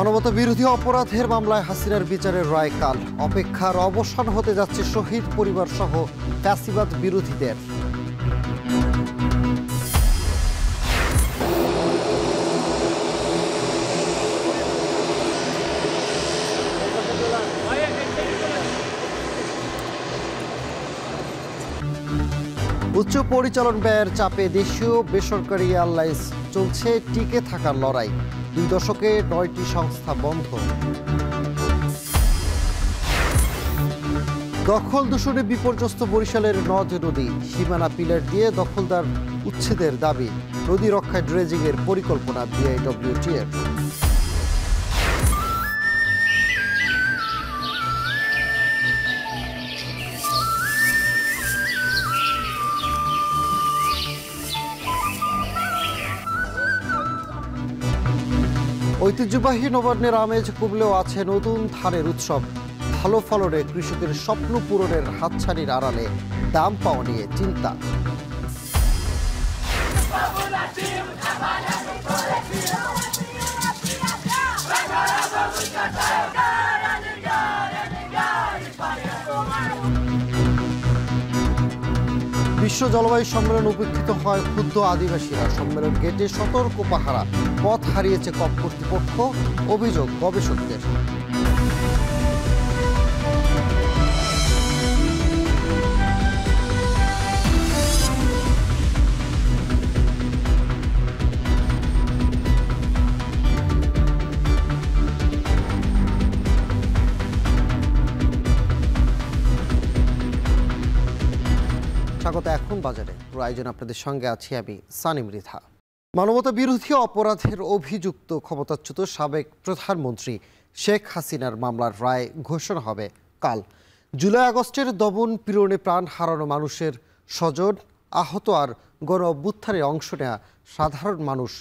মানবতা বিরোধী অপরাধের মামলায় হাসিনার বিচারের রায় কাল। অপেক্ষার অবসান হতে যাচ্ছে শহীদ পরিবার সহ ফ্যাসিবাদ বিরোধীদের। উচ্চ পরিচালন ব্যয়ের চাপে দেশীয় বেসরকারি এয়ারলাইন্স চলছে টিকে থাকার লড়াই। 2 দশকে 9টি সংস্থা বন্ধ। দখল দূষণে বিপর্যস্ত বরিশালের নদ নদী। সীমানা পিলার দিয়ে দখলদার উচ্ছেদের দাবি। নদী রক্ষায় ড্রেজিংয়ের পরিকল্পনা বিআইডব্লিউটির। ঐতিহ্যবাহী নবান্নের আমেজ কমলেও আছে নতুন ধানের উৎসব। ভালো ফলনে কৃষকের স্বপ্ন পূরণের হাতছানির আড়ালে দাম পাওয়া নিয়ে চিন্তা। বিশ্ব জলবায়ু সম্মেলন উপেক্ষিত হয় ক্ষুব্ধ আদিবাসীরা। সম্মেলন গেটে সতর্ক পাহারা। পথ হারিয়েছে কপ কর্তৃপক্ষ, অভিযোগ গবেষকদের। স্বাগত এখন বাজারে। আয়োজন আপনাদের সঙ্গে আছি আমি সানি মৃধা। মানবতা বিরোধী অপরাধের অভিযুক্ত ক্ষমতাচ্যুত সাবেক প্রধানমন্ত্রী শেখ হাসিনার মামলার রায় ঘোষণা হবে কাল। জুলাই আগস্টের দমন পীড়নে প্রাণ হারানো মানুষের স্বজন, আহত আর গণ অভ্যুত্থানে অংশ নেওয়া সাধারণ মানুষ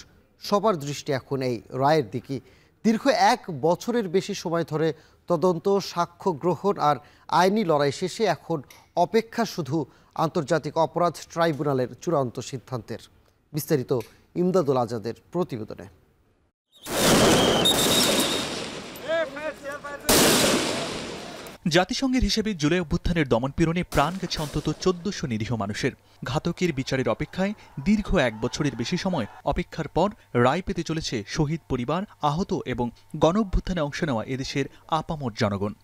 সবার দৃষ্টি এখন এই রায়ের দিকে। দীর্ঘ 1 বছরের বেশি সময় ধরে তদন্ত, সাক্ষ্য গ্রহণ আর আইনি লড়াই শেষে এখন অপেক্ষা শুধু আন্তর্জাতিক অপরাধ ট্রাইব্যুনালের চূড়ান্ত সিদ্ধান্তের। বিস্তারিত ইমদাদুল আজাদের প্রতিবেদনে। জাতিসংঘের হিসেবে জুলাই অভ্যুত্থানের দমনপীড়নে প্রাণ গেছে অন্তত 1400 নিরীহ মানুষের। ঘাতকের বিচারের অপেক্ষায় দীর্ঘ 1 বছরের বেশি সময় অপেক্ষার পর রায় পেতে চলেছে শহীদ পরিবার, আহত এবং গণ অভ্যুত্থানে অংশ নেওয়া এদেশের আপামর জনগণ।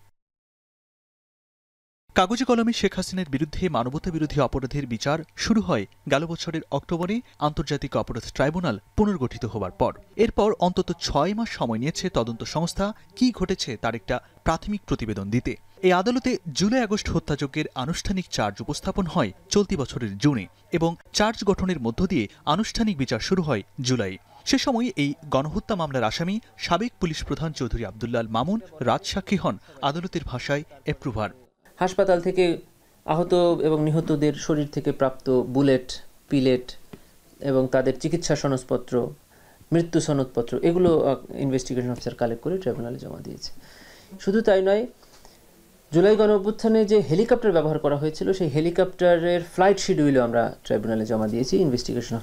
কাগজে কলমে শেখ হাসিনার বিরুদ্ধে মানবতা বিরোধী অপরাধের বিচার শুরু হয় গেল বছরের অক্টোবরে আন্তর্জাতিক অপরাধ ট্রাইব্যুনাল পুনর্গঠিত হওয়ার পর। এরপর অন্তত 6 মাস সময় নিয়েছে তদন্ত সংস্থা কি ঘটেছে তার একটা প্রাথমিক প্রতিবেদন দিতে। এই আদালতে জুলাই আগস্ট হত্যাযজ্ঞের আনুষ্ঠানিক চার্জ উপস্থাপন হয় চলতি বছরের জুনে এবং চার্জ গঠনের মধ্য দিয়ে আনুষ্ঠানিক বিচার শুরু হয় জুলাই। সে সময় এই গণহত্যা মামলার আসামি সাবেক পুলিশ প্রধান চৌধুরী আবদুল্লাহ আল মামুন রাজসাক্ষী হন আদালতের ভাষায় অ্যাপ্রুভার। হাসপাতাল থেকে আহত এবং নিহতদের শরীর থেকে প্রাপ্ত বুলেট, পিলেট এবং তাদের চিকিৎসা সনদপত্র, মৃত্যু সনদপত্র এগুলো ইনভেস্টিগেশন অফিসার কালেক্ট করে ট্রাইব্যুনালে জমা দিয়েছে। শুধু তাই নয়, জুলাই গণ অভ্যুত্থানে যে হেলিকপ্টার ব্যবহার করা হয়েছিল সেই হেলিকপ্টারের ফ্লাইট শিডিউলও আমরা ট্রাইব্যুনালে জমা দিয়েছি। ইনভেস্টিগেশন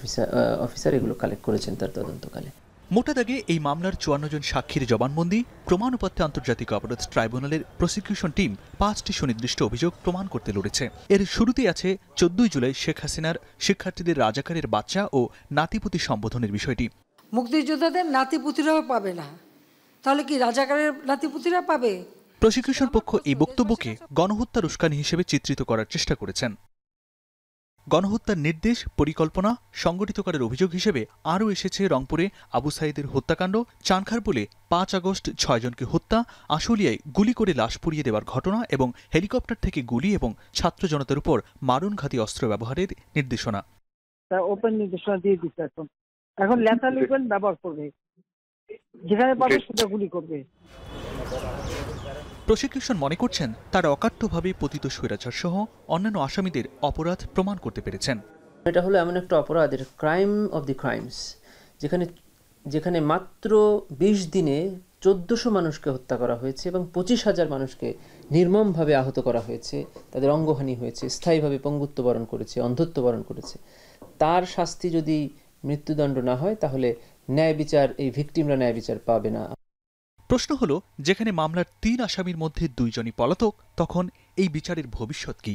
অফিসার এগুলো কালেক্ট করেছেন তার তদন্তকালে। মোটা দাগে এই মামলার 54 জন সাক্ষীর জবানবন্দি, প্রমাণপত্রে আন্তর্জাতিক অপরাধ ট্রাইব্যুনালের প্রসিকিউশন টিম 5টি সুনির্দিষ্ট অভিযোগ প্রমাণ করতে লড়েছে। এর শুরুতেই আছে 14 জুলাই শেখ হাসিনার শিক্ষার্থীদের রাজাকারের বাচ্চা ও নাতিপুতি সম্বোধনের বিষয়টি। মুক্তিযোদ্ধাদের নাতিপুতিরাও পাবে না, তাহলে কি রাজাকারের নাতিপুতিরা পাবে? প্রসিকিউশন পক্ষ এই বক্তব্যকে গণহত্যার উস্কানি হিসেবে চিত্রিত করার চেষ্টা করেছেন। গণহত্যার নির্দেশ, পরিকল্পনা, সংগঠিত করার অভিযোগ হিসেবে আরও এসেছে রংপুরে আবু সাইদের হত্যাকাণ্ড, চানখারপুলে 5 আগস্ট 6 জনকে হত্যা, আশুলিয়ায় গুলি করে লাশ পুড়িয়ে দেওয়ার ঘটনা এবং হেলিকপ্টার থেকে গুলি এবং ছাত্র জনতার উপর মারণঘাতী অস্ত্র ব্যবহারের নির্দেশনা। ওপেন নির্দেশনা দিয়ে দিচ্ছে। এখন ল্যাথাল ওয়েপন ব্যবহার করবে, যেখানে পাবে সেটা গুলি করবে। প্রসিকিউশন মনে করছেন তারা অকাট্যভাবে পতিত স্বৈরাচার সহ অন্যান্য আসামিদের অপরাধ প্রমাণ করতে পেরেছেন। এটা হলো এমন একটা অপরাধ, এটা ক্রাইম অফ দি ক্রাইমস, যেখানে মাত্র 20 দিনে 1400 মানুষকে হত্যা করা হয়েছে এবং 25,000 মানুষকে নির্মমভাবে আহত করা হয়েছে, তাদের অঙ্গহানি হয়েছে, স্থায়ীভাবে পঙ্গুত্ব বরণ করেছে, অন্ধত্ব বরণ করেছে। তার শাস্তি যদি মৃত্যুদণ্ড না হয় তাহলে ন্যায় বিচার, এই ভিকটিমরা ন্যায় বিচার পাবে না। প্রশ্ন হলো, যেখানে মামলার 3 আসামির মধ্যে 2 জনই পলাতক, তখন এই বিচারের ভবিষ্যৎ কি?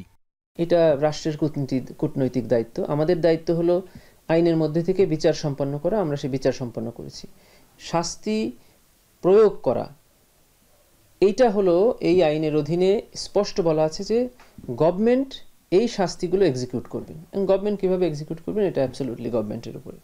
এটা রাষ্ট্রের কূটনৈতিক দায়িত্ব। আমাদের দায়িত্ব হলো আইনের মধ্যে থেকে বিচার সম্পন্ন করা। আমরা সেই বিচার সম্পন্ন করেছি। শাস্তি প্রয়োগ করা, এইটা হলো এই আইনের অধীনে স্পষ্ট বলা আছে যে গভর্নমেন্ট এই শাস্তিগুলো এক্সিকিউট করবেন। গভর্নমেন্ট কিভাবে এক্সিকিউট করবেন এটা অ্যাবসলিউটলি গভর্নমেন্টের উপরে।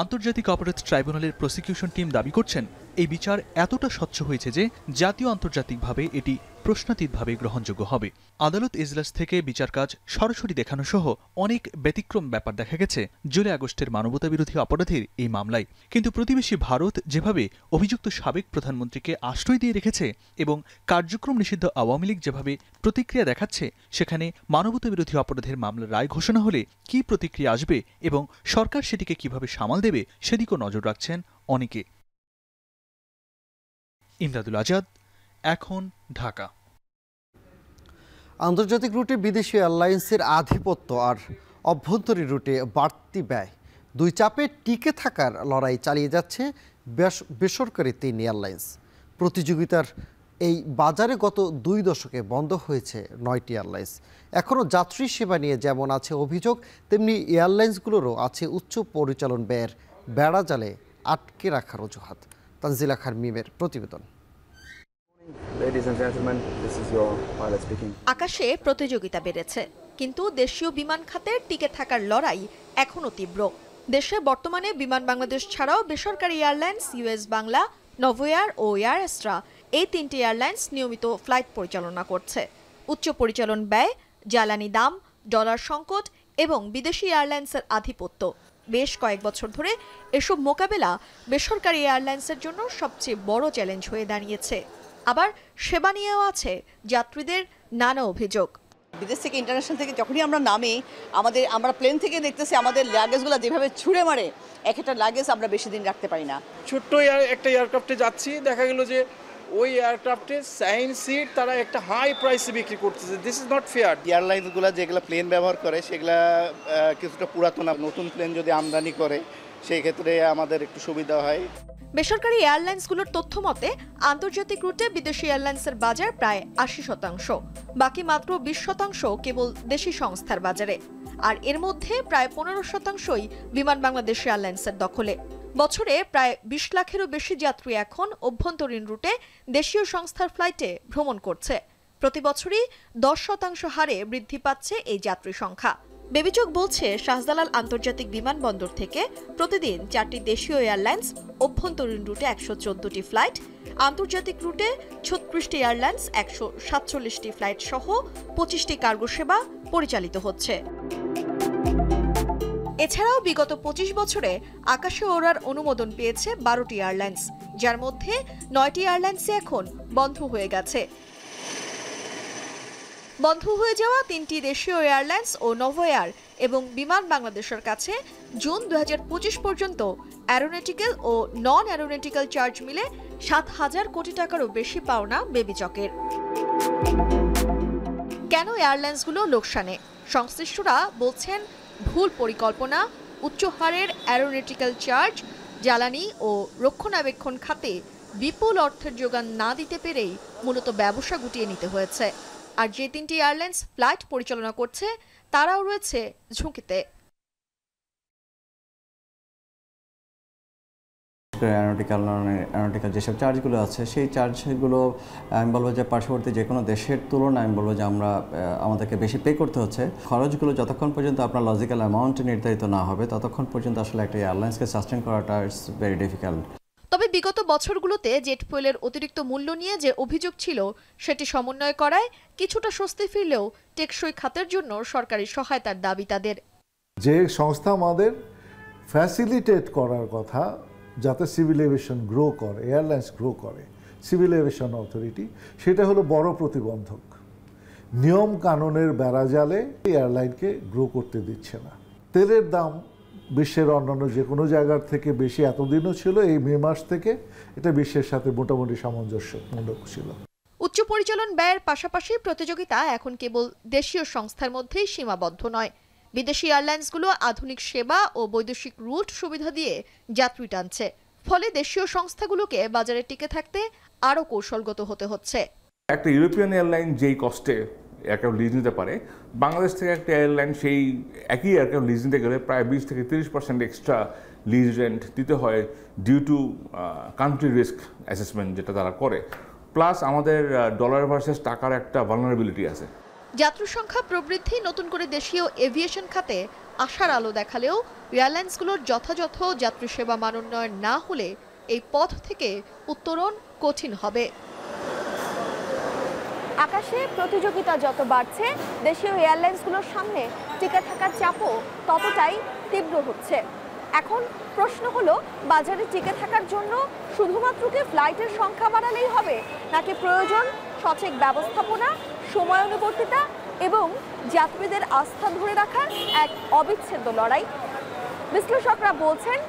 আন্তর্জাতিক অপরাধ ট্রাইব্যুনালের প্রসিকিউশন টিম দাবি করছেন, এই বিচার এতটা স্বচ্ছ হয়েছে যে জাতীয় আন্তর্জাতিকভাবে এটি প্রশ্নাতীতভাবে গ্রহণযোগ্য হবে। আদালত এজলাস থেকে বিচার কাজ সরাসরি দেখানো সহ অনেক ব্যতিক্রম ব্যাপার দেখা গেছে জুলাই আগস্টের মানবতাবিরোধী অপরাধের এই মামলায়। কিন্তু প্রতিবেশী ভারত যেভাবে অভিযুক্ত সাবেক প্রধানমন্ত্রীকে আশ্রয় দিয়ে রেখেছে এবং কার্যক্রম নিষিদ্ধ আওয়ামী লীগ যেভাবে প্রতিক্রিয়া দেখাচ্ছে, সেখানে মানবতাবিরোধী অপরাধের মামলার রায় ঘোষণা হলে কী প্রতিক্রিয়া আসবে এবং সরকার সেটিকে কিভাবে সামাল দেবে সেদিকেও নজর রাখছেন অনেকে। ইমদাদুল আজাদ, এখন, ঢাকা। আন্তর্জাতিক রুটে বিদেশি এয়ারলাইন্সের আধিপত্য আর অভ্যন্তরীণ রুটে বাড়তি ব্যয়, দুই চাপে টিকে থাকার লড়াই চালিয়ে যাচ্ছে বেসরকারি 3 এয়ারলাইন্স। প্রতিযোগিতার এই বাজারে গত 2 দশকে বন্ধ হয়েছে 9টি এয়ারলাইন্স। এখনও যাত্রী সেবা নিয়ে যেমন আছে অভিযোগ, তেমনি এয়ারলাইন্সগুলোরও আছে উচ্চ পরিচালন ব্যয়ের বেড়াজালে আটকে রাখার অজুহাত। তানজিলা খান মিমের প্রতিবেদন। আকাশে প্রতিযোগিতা বেড়েছে, কিন্তু দেশীয় বিমান খাতের টিকে থাকার লড়াই এখনও তীব্র। দেশে বর্তমানে বিমান বাংলাদেশ ছাড়াও বেসরকারি এয়ারলাইন্স ইউএস বাংলা, নভোএয়ার ও এয়ার এস্ট্রা, এই 3টি এয়ারলাইন্স নিয়মিত ফ্লাইট পরিচালনা করছে। উচ্চ পরিচালন ব্যয়, জ্বালানি দাম, ডলার সংকট এবং বিদেশি এয়ারলাইন্সের আধিপত্য, বেশ কয়েক বছর ধরে এসব মোকাবেলা বেসরকারি এয়ারলাইন্সের জন্য সবচেয়ে বড় চ্যালেঞ্জ হয়ে দাঁড়িয়েছে। আবার সেবা নিয়েও আছে যাত্রীদের নানা অভিযোগ। বিদেশ থেকে ইন্টারন্যাশনাল থেকে যখনই আমরা নামি, আমরা প্লেন থেকে দেখতেছি আমাদের লাগেজগুলো যেভাবে ছুঁড়ে মারে, এক একটা লাগেজ আমরা বেশি দিন রাখতে পারি না। ছোট্ট একটা এয়ারক্রাফটে যাচ্ছি, দেখা গেল যে ওই এয়ারক্রাফটে 7 সিট তারা একটা হাই প্রাইসে বিক্রি করতেছে। This is not fair. এয়ারলাইন্সগুলো যেগুলো প্লেন ব্যবহার করে সেগুলা কিছুটা পুরাতন, নতুন প্লেন যদি আমদানি করে সেই ক্ষেত্রে আমাদের একটু সুবিধা হয়। বেসরকারি এয়ারলাইন্সগুলোর তথ্য মতে আন্তর্জাতিক রুটে বিদেশি এয়ারলাইন্সের বাজার প্রায় 80%, বাকি মাত্র 20% কেবল দেশি সংস্থার বাজারে। আর এর মধ্যে প্রায় 15%ই বিমান বাংলাদেশ এয়ারলাইন্সের দখলে। বছরে প্রায় 20 লাখেরও বেশি যাত্রী এখন অভ্যন্তরীণ রুটে দেশীয় সংস্থার ফ্লাইটে ভ্রমণ করছে। প্রতি বছরই 10% হারে বৃদ্ধি পাচ্ছে এই যাত্রী সংখ্যা। বেবিচক বলছে, শাহজালাল আন্তর্জাতিক বিমানবন্দর থেকে প্রতিদিন 4টি দেশীয় এয়ারলাইন্স, অভ্যন্তরীণ রুটে 114টি ফ্লাইট, আন্তর্জাতিক রুটে 36টি এয়ারলাইন্স, 147টি ফ্লাইট সহ 25টি কার্গো সেবা পরিচালিত হচ্ছে। এছাড়াও বিগত 25 বছরে আকাশে ওড়ার অনুমোদন পেয়েছে 12টি এয়ারলাইন্স, যার মধ্যে 9টি এয়ারলাইন্সই এখন বন্ধ হয়ে গেছে। বন্ধ হয়ে যাওয়া 3টি দেশীয় এয়ারলাইন্স ও নভোএয়ার এবং বিমান বাংলাদেশের কাছে জুন 2025 পর্যন্ত অ্যারোনটিক্যাল ও নন অ্যারোনটিক্যাল চার্জ মিলে 7,000 কোটি টাকারও বেশি পাওনা বেবিচকের। কেন এয়ারলাইন্সগুলো লোকসানে? সংশ্লিষ্টরা বলছেন, ভুল পরিকল্পনা, উচ্চ হারের অ্যারোনটিক্যাল চার্জ, জ্বালানি ও রক্ষণাবেক্ষণ খাতে বিপুল অর্থের যোগান না দিতে পেরেই মূলত ব্যবসা গুটিয়ে নিতে হয়েছে। আর যে 3টি এয়ারলাইন্স ফ্লাইট পরিচালনা করছে তারাও রয়েছে ঝুঁকিতে। অ্যারোনটিক্যাল যেসব চার্জগুলো আছে সেই চার্জগুলো আমি বলবো যে পার্শ্ববর্তী যে কোনো দেশের তুলনায় আমি বলবো যে আমাদেরকে বেশি পে করতে হচ্ছে। খরচগুলো যতক্ষণ পর্যন্ত আপনার লজিক্যাল অ্যামাউন্ট নির্ধারিত না হবে ততক্ষণ পর্যন্ত আসলে একটা এয়ারলাইন্সকে সাস্টেন করাটা ইটস ভেরি ডিফিকাল্ট। তবে বিগত বছরগুলোতে জেট ফুয়েলের অতিরিক্ত মূল্য নিয়ে যে অভিযোগ ছিল সেটি সমন্বয় করায় কিছুটা স্বস্তি ফিরলেও টেকসই খাতের জন্য সরকারি সহায়তার দাবি তাদের। যে সংস্থা আমাদের ফ্যাসিলিটেট করার কথা যাতে সিভিল এভিয়েশন গ্রো করে, এয়ারলাইন্স গ্রো করে, সিভিল এভিয়েশন অথরিটি, সেটা হলো বড় প্রতিবন্ধক। নিয়ম কানুনের বেড়াজালে এয়ারলাইনকে গ্রো করতে দিচ্ছে না। তেলের দাম বিশ্বের অন্যান্য যে কোনো জায়গার থেকে বেশি এতদিনও ছিল, এই মে মাস থেকে এটা বিশ্বের সাথে মোটামুটি সামঞ্জস্যমূলক ছিল। উচ্চ পরিচালন ব্যয়ের পাশাপাশি প্রতিযোগিতা এখন কেবল দেশীয় সংস্থার মধ্যেই সীমাবদ্ধ নয়। বিদেশি এয়ারলাইন্সগুলো আধুনিক সেবা ও বৈদেশিক রুট সুবিধা দিয়ে যাত্রী টানছে। ফলে দেশীয় সংস্থাগুলোকে বাজারে টিকে থাকতে আরও কৌশলগত হতে হচ্ছে। একটা ইউরোপিয়ান এয়ারলাইন যেই কস্টে এয়ারক্রাফট লিজ নিতে পারে, বাংলাদেশ থেকে একটা এয়ারলাইন সেই একই এয়ারক্রাফট লিজ নিতে গেলে প্রায় 20 থেকে 30% এক্সট্রা লিজ রেন্ট দিতে হয় due to country risk assessment যেটা তারা করে। প্লাস আমাদের ডলার ভার্সেস টাকার একটা ভালনারেবিলিটি আছে। যাত্রী সংখ্যা প্রবৃদ্ধি নতুন করে দেশীয় এভিয়েশন খাতে আশার আলো দেখালেও এয়ারলাইন্সগুলোর যথাযথ যাত্রী সেবা মানোন্নয়ন না হলে এই পথ থেকে উত্তরণ কঠিন হবে। আকাশে প্রতিযোগিতা যত বাড়ছে, দেশীয় এয়ারলাইন্সগুলোর সামনে টিকে থাকার চাপও ততটাই তীব্র হচ্ছে। এখন প্রশ্ন হলো, বাজারে টিকে থাকার জন্য শুধুমাত্র কি ফ্লাইটের সংখ্যা বাড়ালেই হবে, নাকি প্রয়োজন সঠিক ব্যবস্থাপনা, সময়ানুবর্তিতা এবং যাত্রীদের আস্থা ধরে রাখার এক অবিচ্ছেদ্য লড়াই? বিশ্লেষকরা বলছেন,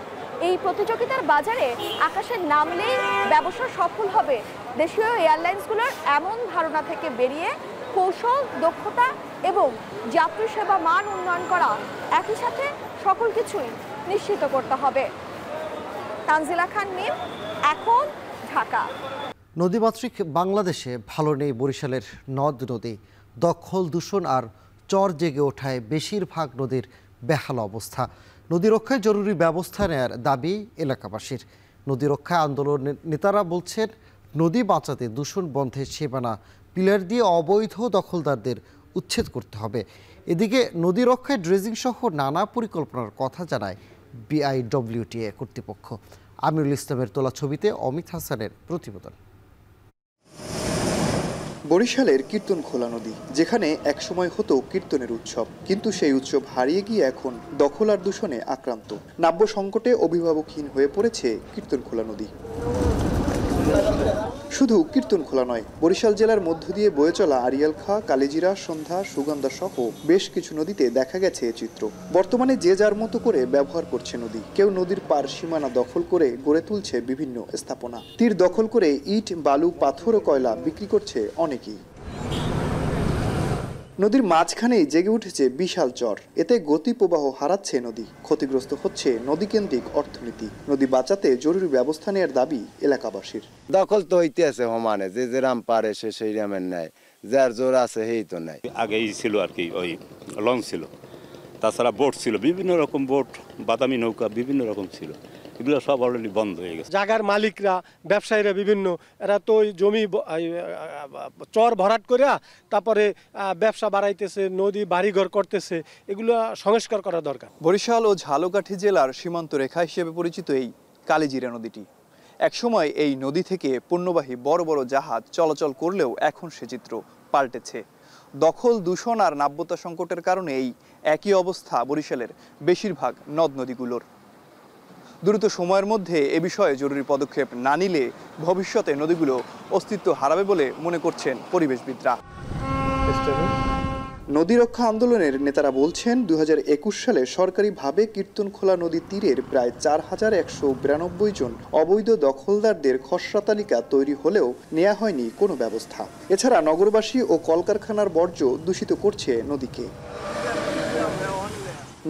এই প্রতিযোগিতার বাজারে আকাশে নামলেই ব্যবসা সফল হবে দেশীয় এয়ারলাইন্সগুলোর এমন ধারণা থেকে বেরিয়ে কৌশল, দক্ষতা এবং যাত্রী সেবা মান উন্নয়ন করা, একই সাথে সকল কিছুই নিশ্চিত করতে হবে। তানজিলা খান মিম, এখন, ঢাকা। নদীমাতৃক বাংলাদেশে ভালো নেই বরিশালের নদ নদী। দখল, দূষণ আর চর জেগে ওঠায় বেশিরভাগ নদীর বেহাল অবস্থা। নদী রক্ষায় জরুরি ব্যবস্থা নেয়ার দাবি এলাকাবাসীর। নদী রক্ষায় আন্দোলনের নেতারা বলছেন, নদী বাঁচাতে দূষণ বন্ধের সীমানা পিলার দিয়ে অবৈধ দখলদারদের উচ্ছেদ করতে হবে। এদিকে নদী রক্ষায় ড্রেজিং সহ নানা পরিকল্পনার কথা জানায় বিআইডব্লিউটিএ কর্তৃপক্ষ। আমিরুল ইসলামের তোলা ছবিতে অমিত হাসানের প্রতিবেদন। বরিশালের কীর্তনখোলা নদী, যেখানে একসময় হতো কীর্তনের উৎসব, কিন্তু সেই উৎসব হারিয়ে গিয়ে এখন দখল আর দূষণে আক্রান্ত। নাব্য সংকটে অভিভাবকহীন হয়ে পড়েছে কীর্তনখোলা নদী। শুধু কীর্তনখোলা নয়, বরিশাল জেলার মধ্য দিয়ে বয়ে চলা আড়িয়াল খাঁ, কালিজিরা, সন্ধ্যা, সুগন্ধা সহ বেশ কিছু নদীতে দেখা গেছে এ চিত্র। বর্তমানে যে যার মতো করে ব্যবহার করছে নদী। কেউ নদীর পার সীমানা দখল করে গড়ে তুলছে বিভিন্ন স্থাপনা। তীর দখল করে ইট, বালু, পাথর ও কয়লা বিক্রি করছে অনেকেই। নদীর মাঝখানেই জেগে উঠেছে বিশাল চর। এতে গতি প্রবাহ হারাচ্ছে নদী। ক্ষতিগ্রস্ত হচ্ছে নদীকেন্দ্রিক অর্থনীতি। নদী বাঁচাতে জরুরি ব্যবস্থা নেওয়ার দাবি এলাকাবাসীর। দখল তো হইতে আছে সমানে, যে যেরাম পারে সে সেই রামের নেয়, যার জোর আছে সেই তো নেয়। আগেই ছিল আর কি, ওই লঞ্চ ছিল, তাছাড়া বোট ছিল, বিভিন্ন রকম বোট, বাদামি নৌকা বিভিন্ন রকম ছিল। এগুলো সব অলরেডি বন্ধ হয়ে গেছে। জায়গার মালিকরা, ব্যবসায়ীরা বিভিন্ন, এরা তো ওই জমি চর ভরাট করে তারপরে ব্যবসা বাড়াইতেছে, নদী বাড়িঘর করতেছে। এগুলো সংস্কার করা দরকার। বরিশাল ও ঝালকাঠি জেলার সীমান্ত রেখা হিসেবে পরিচিত এই কালিজিরা নদীটি, একসময় এই নদী থেকে পণ্যবাহী বড় বড় জাহাজ চলাচল করলেও এখন সে চিত্র পাল্টেছে। দখল, দূষণ আর নাব্যতা সংকটের কারণে এই একই অবস্থা বরিশালের বেশিরভাগ নদ নদীগুলোর। দ্রুত সময়ের মধ্যে এ বিষয়ে জরুরি পদক্ষেপ না নিলে ভবিষ্যতে নদীগুলো অস্তিত্ব হারাবে বলে মনে করছেন পরিবেশবিদরা। নদী রক্ষা আন্দোলনের নেতারা বলছেন, 2021 সালে সরকারিভাবে কীর্তনখোলা নদীর তীরের প্রায় 4192 জন অবৈধ দখলদারদের খসড়া তালিকা তৈরি হলেও নেওয়া হয়নি কোনো ব্যবস্থা। এছাড়া নগরবাসী ও কলকারখানার বর্জ্য দূষিত করছে নদীকে।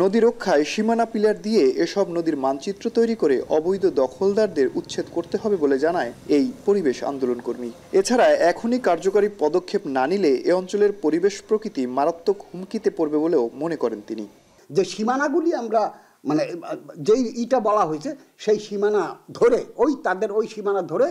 নদী রক্ষায় সীমানা পিলার দিয়ে এসব নদীর মানচিত্র তৈরি করে অবৈধ দখলদারদের উচ্ছেদ করতে হবে বলে জানায় এই পরিবেশ আন্দোলনকর্মী। এছাড়া এখনই কার্যকরী পদক্ষেপ না নিলে এ অঞ্চলের পরিবেশ প্রকৃতি মারাত্মক হুমকিতে পড়বে বলেও মনে করেন তিনি। যে সীমানাগুলি আমরা যেই ইটা বলা হয়েছে সেই সীমানা ধরে তাদের ওই সীমানা ধরে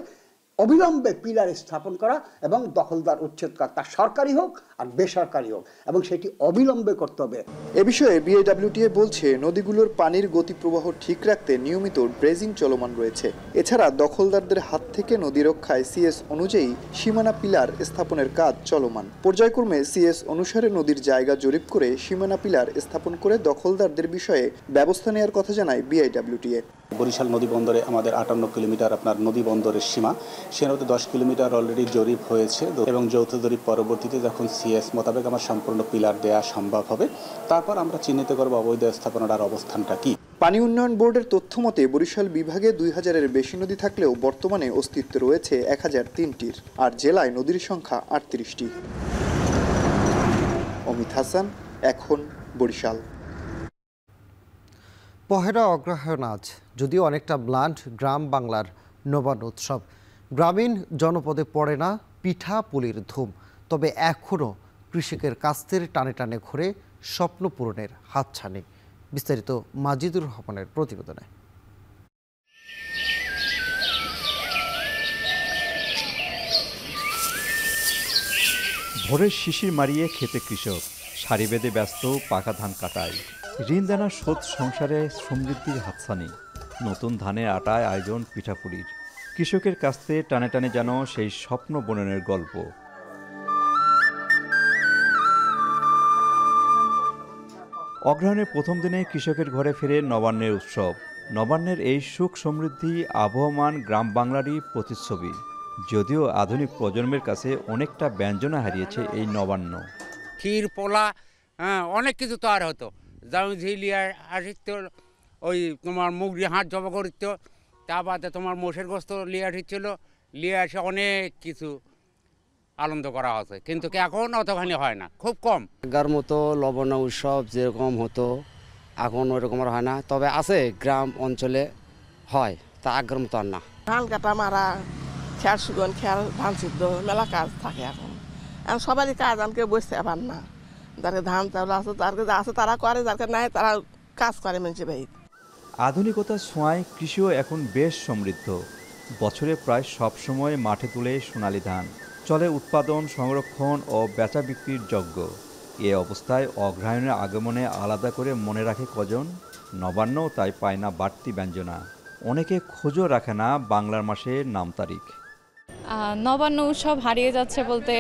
অবিলম্বে পিলার স্থাপন করা এবং দখলদার উচ্ছেদ করা, তা সরকারি হোক আর বেসরকারি হোক, এবং সেটি অবিলম্বে করতে হবে। এ বিষয়ে বিআইডব্লিউটিএ বলছে, নদীগুলোর পানির গতি প্রবাহ ঠিক রাখতে নিয়মিত ড্রেজিং চলমান রয়েছে। এছাড়া দখলদারদের হাত থেকে নদী রক্ষায় সিএস অনুযায়ী সীমানা পিলার স্থাপনের কাজ চলমান। পর্যায়ক্রমে সিএস অনুসারে নদীর জায়গা জরিপ করে সীমানা পিলার স্থাপন করে দখলদারদের বিষয়ে ব্যবস্থা নেওয়ার কথা জানায় বিআইডব্লিউটিএ। বরিশাল নদী বন্দরে আমাদের 58 কিলোমিটার আপনার নদী বন্দরের সীমা, সেখানে 10 কিলোমিটার অলরেডি জরিপ হয়েছে এবং যৌথ জরিপ পরবর্তীতে যখন সিএস মোতাবেক আমার সম্পূর্ণ পিলার দেওয়া সম্ভব হবে, তারপর আমরা চিহ্নিত করব অবৈধ স্থাপনার অবস্থানটা কি। পানি উন্নয়ন বোর্ডের তথ্য মতে বরিশাল বিভাগে 2000-এর বেশি নদী থাকলেও বর্তমানে অস্তিত্ব রয়েছে 1003টির, আর জেলায় নদীর সংখ্যা 38টি। অমিত হাসান, এখন, বরিশাল। পহেলা অগ্রহায়ণ আজ, যদিও অনেকটা ম্লান গ্রাম বাংলার নবান্ন উৎসব। গ্রামীণ জনপদে পড়ে না পিঠা পুলির ধুম, তবে এখনও কৃষকের কাস্তের টানে টানে ঘুরে স্বপ্ন পূরণের হাতছানি। বিস্তারিত মাজিদুর রহমানের প্রতিবেদনে। ভোরের শিশির মারিয়ে খেতে কৃষক, সারি বেঁধে ব্যস্ত পাকা ধান কাটায়। ঋণ দেনা শোধ সংসারে সমৃদ্ধির হাতছানি। নতুন ধানের আটায় আয়োজন পিঠাপুলির। কৃষকের কাস্তে টানে টানে যেন সেই স্বপ্ন বননের গল্প। অগ্রহায়ণের প্রথম দিনে কৃষকের ঘরে ফেরে নবান্নের উৎসব। নবান্নের এই সুখ সমৃদ্ধি আবহমান গ্রাম বাংলারই প্রতিচ্ছবি। যদিও আধুনিক প্রজন্মের কাছে অনেকটা ব্যঞ্জনা হারিয়েছে এই নবান্ন। ক্ষীর পোলা অনেক কিছু তো আর হতো, যেমন ঝিলিয়া আসিত, ওই তোমার মুগরি হাঁস জমা করিত, তা বাদে তোমার মোষের গোস্ত লিয়ে আসিছিল, লিয়ে আসে অনেক কিছু আনন্দ করা হচ্ছে। কিন্তু এখন অতখানি হয় না, খুব কম। আগের মতো লবণ উৎসব যেরকম হতো এখন ওইরকম আর হয় না, তবে আছে গ্রাম অঞ্চলে হয়, তা আগের মতো আর না। ধান কাটা মারা, খেয়াল সুগন, খেয়াল ধান সিদ্ধ, মেলা কাজ থাকে এখন সবারই কাজ, আমাকে বসতে পার না। যাকে ধান চাউল আছে, যার আছে তারা করে, যাকে নাই তারা কাজ করে মানুষের বাড়িতে। আধুনিকতার ছোঁয়ায় কৃষিও এখন বেশ সমৃদ্ধ। বছরে প্রায় সব সময় মাঠে তুলে সোনালী ধান, চলে উৎপাদন, সংরক্ষণ ও বেচা বিক্রির যজ্ঞ। এ অবস্থায় অগ্রহায়ণের আগমনে আলাদা করে মনে রাখে কজন? নবান্নও তাই পায় না বাড়তি ব্যঞ্জনা। অনেকে খোঁজও রাখে না বাংলার মাসের নাম তারিখ। নবান্ন উৎসব হারিয়ে যাচ্ছে বলতে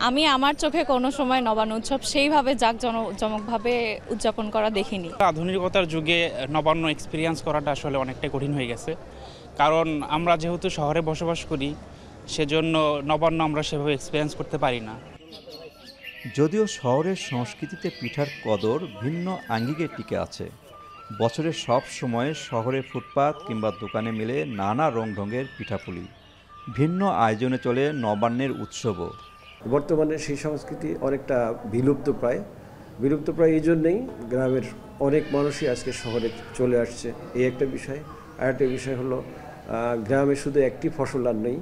আমি আমার চোখে কোনো সময় নবান্ন উৎসব সেইভাবে জাঁকজমকভাবে উদযাপন করা দেখিনি। আধুনিকতার যুগে নবান্ন এক্সপিরিয়েন্স করাটা আসলে অনেকটাই কঠিন হয়ে গেছে, কারণ আমরা যেহেতু শহরে বসবাস করি, সেজন্য নবান্ন আমরা সেভাবে এক্সপিরিয়েন্স করতে পারি না। যদিও শহরের সংস্কৃতিতে পিঠার কদর ভিন্ন আঙ্গিকে টিকে আছে। বছরের সব সময় শহরের ফুটপাত কিংবা দোকানে মিলে নানা রং ঢঙের পিঠাপুলি। ভিন্ন আয়োজনে চলে নবান্নের উৎসবও। বর্তমানে সেই সংস্কৃতি অনেকটা বিলুপ্ত প্রায় এই জন্যেই গ্রামের অনেক মানুষই আজকে শহরে চলে আসছে, এই একটা বিষয়। আর একটা বিষয় হলো গ্রামে শুধু একটি ফসল আর নেই,